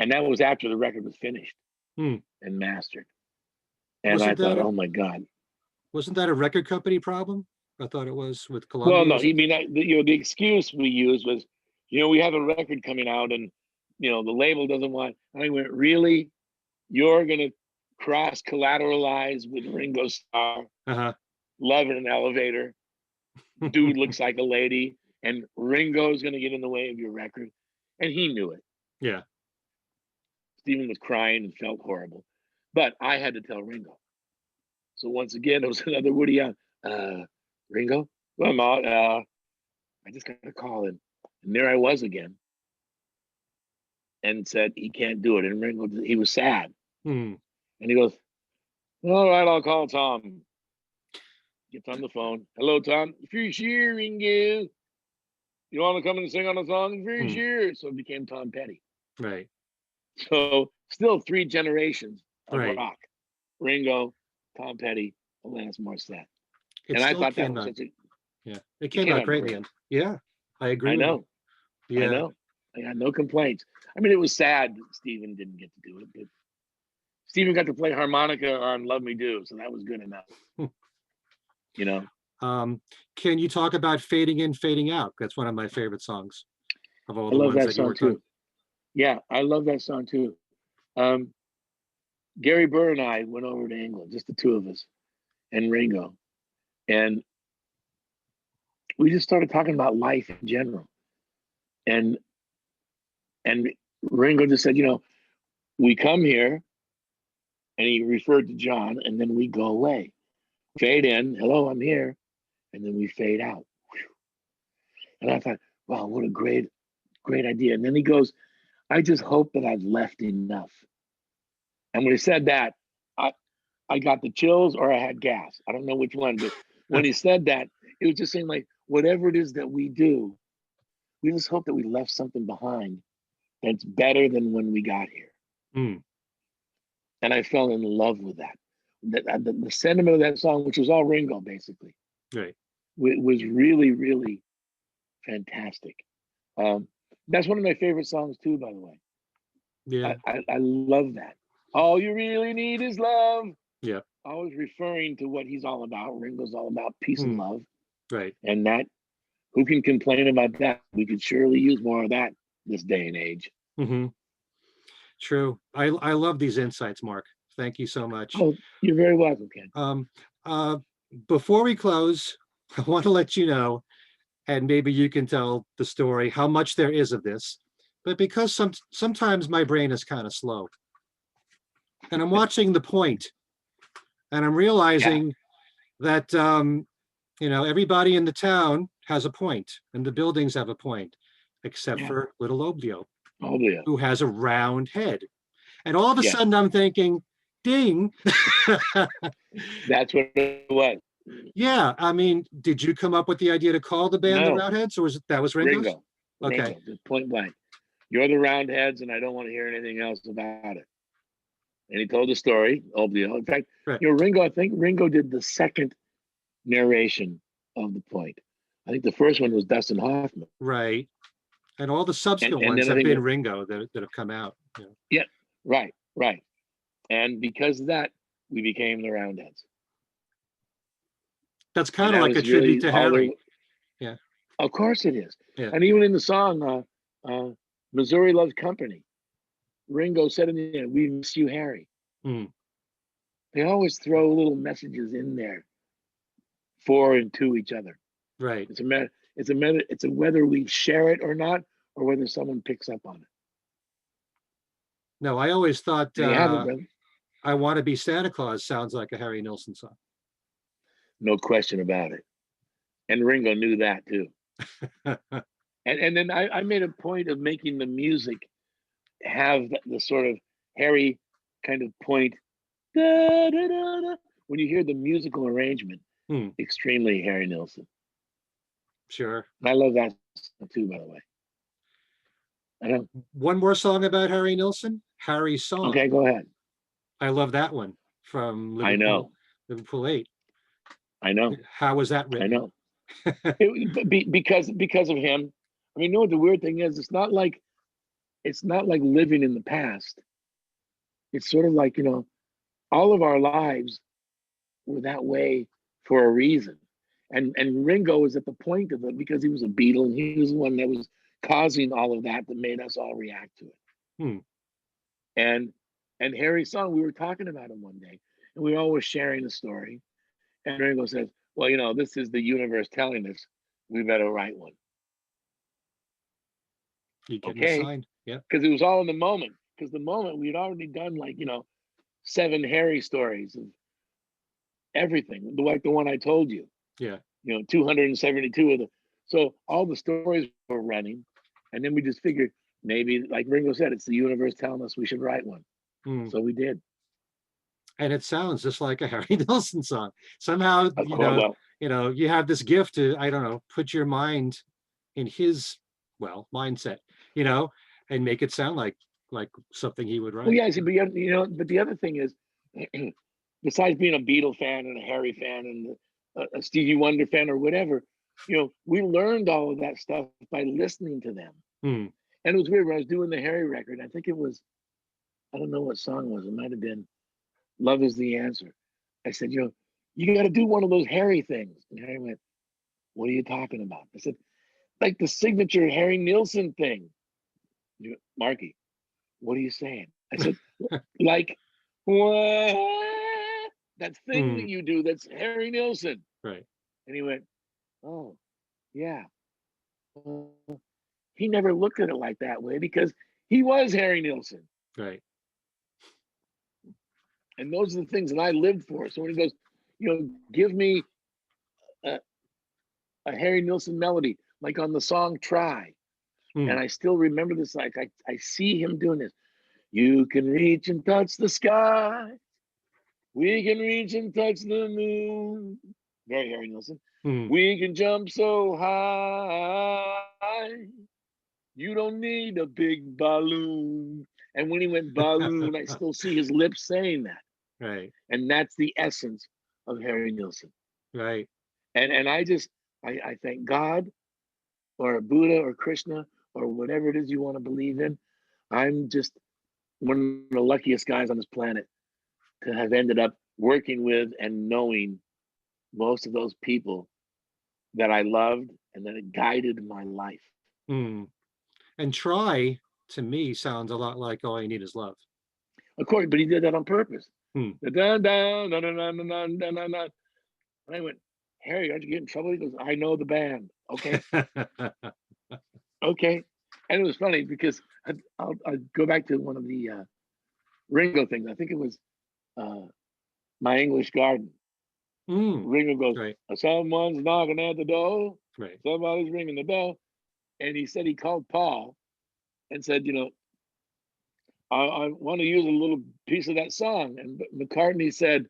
And that was after the record was finished and mastered. And I thought, oh my God. Wasn't that a record company problem? I thought it was with Columbia. Well, no, the excuse we used was, we have a record coming out and, the label doesn't want, and I went, really? You're going to cross-collateralize with Ringo Starr, Love in an Elevator, Dude Looks Like a Lady, and Ringo's going to get in the way of your record? And he knew it. Yeah. Steven was crying and felt horrible. But I had to tell Ringo. So once again, it was another Woody Allen. Ringo? Well, Mark, I just got a call in. And there I was again. And said he can't do it. And Ringo, he was sad. And he goes, all right, I'll call Tom. Gets on the phone. Hello, Tom. For sure, Ringo. You want to come and sing on a song? For sure. So it became Tom Petty. Right. So still 3 generations of rock. Ringo, Tom Petty, Alanis Morissette. And I thought that was such a... Yeah, it came out great in the end. Yeah, I agree. I know. Yeah. I know. I got no complaints. I mean, it was sad Steven didn't get to do it, but Steven got to play harmonica on Love Me Do, so that was good enough. Can you talk about Fading In, Fading Out? That's one of my favorite songs of all the ones that you worked on. Yeah, I love that song too. Gary Burr and I went over to England, just the 2 of us, and Ringo. And we just started talking about life in general. And Ringo just said, we come here, and he referred to John, and then we go away. fade in, hello, I'm here, and then we fade out. And I thought, wow, what a great idea. And then he goes, I just hope that I've left enough. And when he said that, I got the chills or I had gas. I don't know which one, but when he said that, it was just saying like, whatever it is that we do, we just hope that we left something behind that's better than when we got here. Mm. And I fell in love with that. The sentiment of that song, which was all Ringo basically, Right. was really, really fantastic. That's one of my favorite songs too, by the way. Yeah. I love that. All you really need is love. Yeah. Always referring to what he's all about. Ringo's all about peace and love. Right. And that, who can complain about that? We could surely use more of that this day and age. Mm-hmm. True. I love these insights, Mark. Thank you so much. Oh, you're very welcome, Ken. Before we close, I want to let you know, and maybe you can tell the story, how much there is of this, but because sometimes my brain is kind of slow. And I'm watching The Point, and I'm realizing that, everybody in the town has a point, and the buildings have a point, except for little Oblio, who has a round head. And all of a sudden I'm thinking, ding. That's what it was. Yeah, I mean, did you come up with the idea to call the band the Roundheads, or was Ringo's? Ringo. Okay. Ringo, just point blank. You're the Roundheads, and I don't want to hear anything else about it. And he told the story, Oblio. In fact, Ringo, I think Ringo did the second narration of The Point. I think the first one was Dustin Hoffman. Right. And all the subsequent ones have been Ringo that have come out. Yeah, right. And because of that, we became the Roundheads. That's kind of like a tribute to Harry. Yeah. Of course it is. Yeah. And even in the song, Missouri Loves Company, Ringo said in the end, we miss you, Harry. Mm. They always throw little messages in there for and to each other. Right. It's a whether we share it or not, or whether someone picks up on it. No, I always thought I Want to Be Santa Claus sounds like a Harry Nilsson song. No question about it. And Ringo knew that too. and then I made a point of making the music have the sort of Harry kind of point. Da, da, da, da. When you hear the musical arrangement, extremely Harry Nilsson. Sure. And I love that too, by the way. I know. One more song about Harry Nilsson, Harry's Song. Okay, go ahead. I love that one from Liverpool, I know. Liverpool 8. I know. How was that written? I know. because of him. I mean, you know what the weird thing is? It's not like living in the past. It's sort of like, all of our lives were that way for a reason. And Ringo was at the point of it because he was a Beatle, and he was the one that was causing all of that made us all react to it. And Harry's song, we were talking about him one day, and we all were sharing the story. And Ringo says, well, this is the universe telling us we better write one. Okay. Yeah. Because it was all in the moment. Because the moment we'd already done 7 Harry stories of everything, like the one I told you. Yeah. 272 of them. So all the stories were running, and then we just figured maybe, like Ringo said, it's the universe telling us we should write one. So we did. And it sounds just like a Harry Nilsson song. Somehow, you have this gift to, I don't know, put your mind in his, mindset, and make it sound like something he would write. Well, yeah, but the other thing is, besides being a Beatle fan and a Harry fan and a Stevie Wonder fan or whatever, we learned all of that stuff by listening to them. And it was weird when I was doing the Harry record. I think it was, I don't know what song it was. It might have been Love Is the Answer. I said, you got to do one of those Harry things. And Harry went, what are you talking about? I said, like the signature Harry Nilsson thing. Marky, what are you saying? I said, like, what? That thing that you do, that's Harry Nilsson. Right. And he went, oh, yeah. He never looked at it like that way because he was Harry Nilsson. Right. And those are the things that I lived for. So when he goes, give me a, a Harry Nilsson melody, like on the song Try. Hmm. And I still remember this, like I see him doing this. You can reach and touch the sky. We can reach and touch the moon. Very Harry Nilsson. Hmm. We can jump so high. You don't need a big balloon. And when he went balloon, I still see his lips saying that. Right. And that's the essence of Harry Nilsson. Right. And I thank God or Buddha or Krishna or whatever it is you want to believe in. I'm just one of the luckiest guys on this planet to have ended up working with and knowing most of those people that I loved and that guided my life. Hmm. And Try to me sounds a lot like All You Need Is Love. Of course, but he did that on purpose. Hmm. Dun, dun, dun, dun, dun, dun, dun, dun, dun. And I went, Harry, aren't you getting in trouble? He goes, I know the band. Okay. Okay. And it was funny because I'll go back to one of the Ringo things. I think it was My English Garden. Ringo goes, Right. someone's knocking at the door. Right. Somebody's ringing the bell. And he said he called Paul and said, I want to use a little piece of that song. And McCartney said,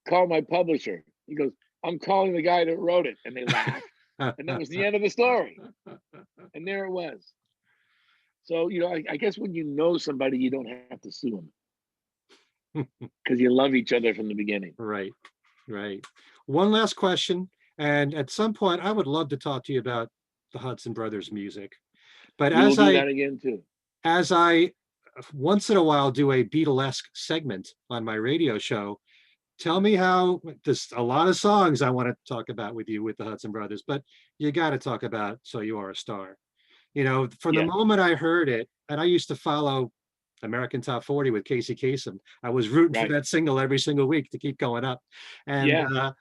call my publisher. He goes, I'm calling the guy that wrote it. And they laughed. And that was the end of the story. And there it was. So, I guess when you know somebody, you don't have to sue them because you love each other from the beginning. Right. Right. One last question. And at some point, I would love to talk to you about the Hudson Brothers music. But We will do that again too. As I once in a while do a Beatlesque segment on my radio show, tell me how there's a lot of songs I want to talk about with you with the Hudson Brothers, but you got to talk about So You Are a Star. From the moment I heard it, and I used to follow American Top 40 with Casey Kasem. I was rooting for that single every single week to keep going up. And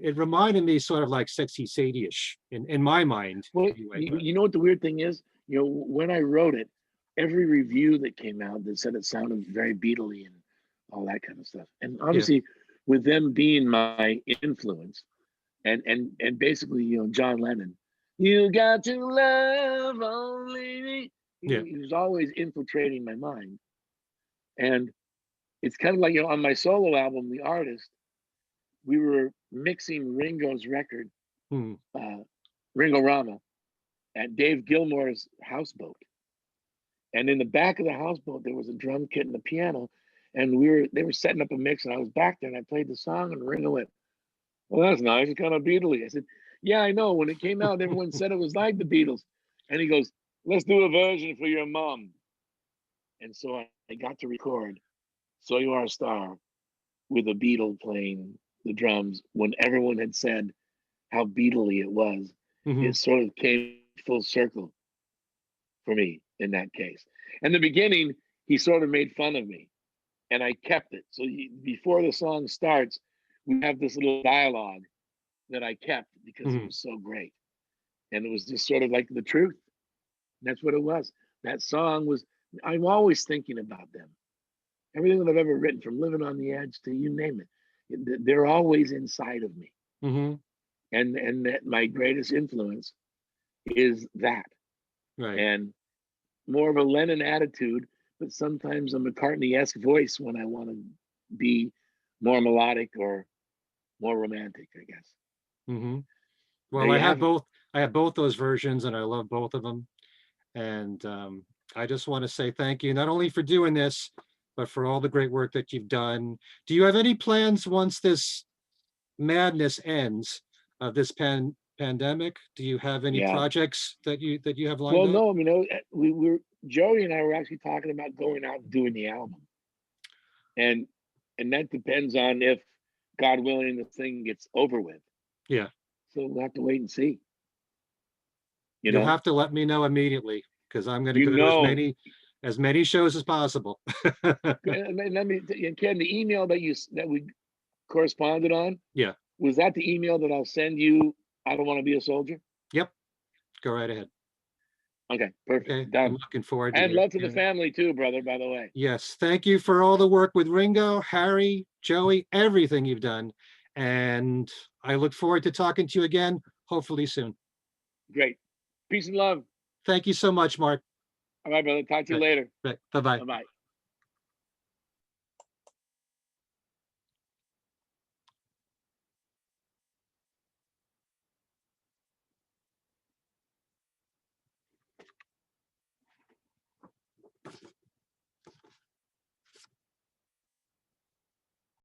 it reminded me sort of like Sexy Sadie-ish in my mind. Well, anyway, you know what the weird thing is? When I wrote it, every review that came out that said it sounded very Beatley and all that kind of stuff. And obviously, with them being my influence, and basically, John Lennon, you got to love only me. He was always infiltrating my mind. And it's kind of like, on my solo album, The Artist, we were mixing Ringo's record, Ringo Rama, at Dave Gilmour's houseboat. And in the back of the houseboat, there was a drum kit and a piano. And they were setting up a mix, and I was back there and I played the song, and Ringo went, well, that's nice. It's kind of Beatley. I said, yeah, I know. When it came out, everyone said it was like the Beatles. And he goes, let's do a version for your mom. And so I got to record So You Are a Star with a Beatle playing the drums when everyone had said how Beatley it was. It sort of came full circle for me in that case. In the beginning, he sort of made fun of me, and I kept it. So before the song starts, we have this little dialogue that I kept because it was so great. And it was just sort of like the truth. That's what it was. That song was, I'm always thinking about them. Everything that I've ever written, from Living on the Edge to you name it, they're always inside of me. And that my greatest influence is that. Right. And more of a Lennon attitude, but sometimes a McCartney-esque voice when I want to be more melodic or more romantic, I guess. Well, I have both those versions, and I love both of them. And I just want to say thank you, not only for doing this, but for all the great work that you've done. Do you have any plans once this madness ends, this pandemic? Do you have any projects that you have lined up? Well, no, Joey and I were actually talking about going out and doing the album. And that depends on if, God willing, the thing gets over with. Yeah. So we'll have to wait and see. You'll have to let me know immediately, because I'm going to go to as many shows as possible. And Ken, the email that we corresponded on, was that the email that I'll send you? I don't want to be a soldier. Yep, go right ahead. Okay, perfect. Okay, done. I'm looking forward to and love to the family too, brother, by the way. Yes, thank you for all the work with Ringo, Harry, Joey, everything you've done. And I look forward to talking to you again, hopefully soon. Great. Peace and love. Thank you so much, Mark. All right, brother. Talk to you later. Bye bye. Bye bye.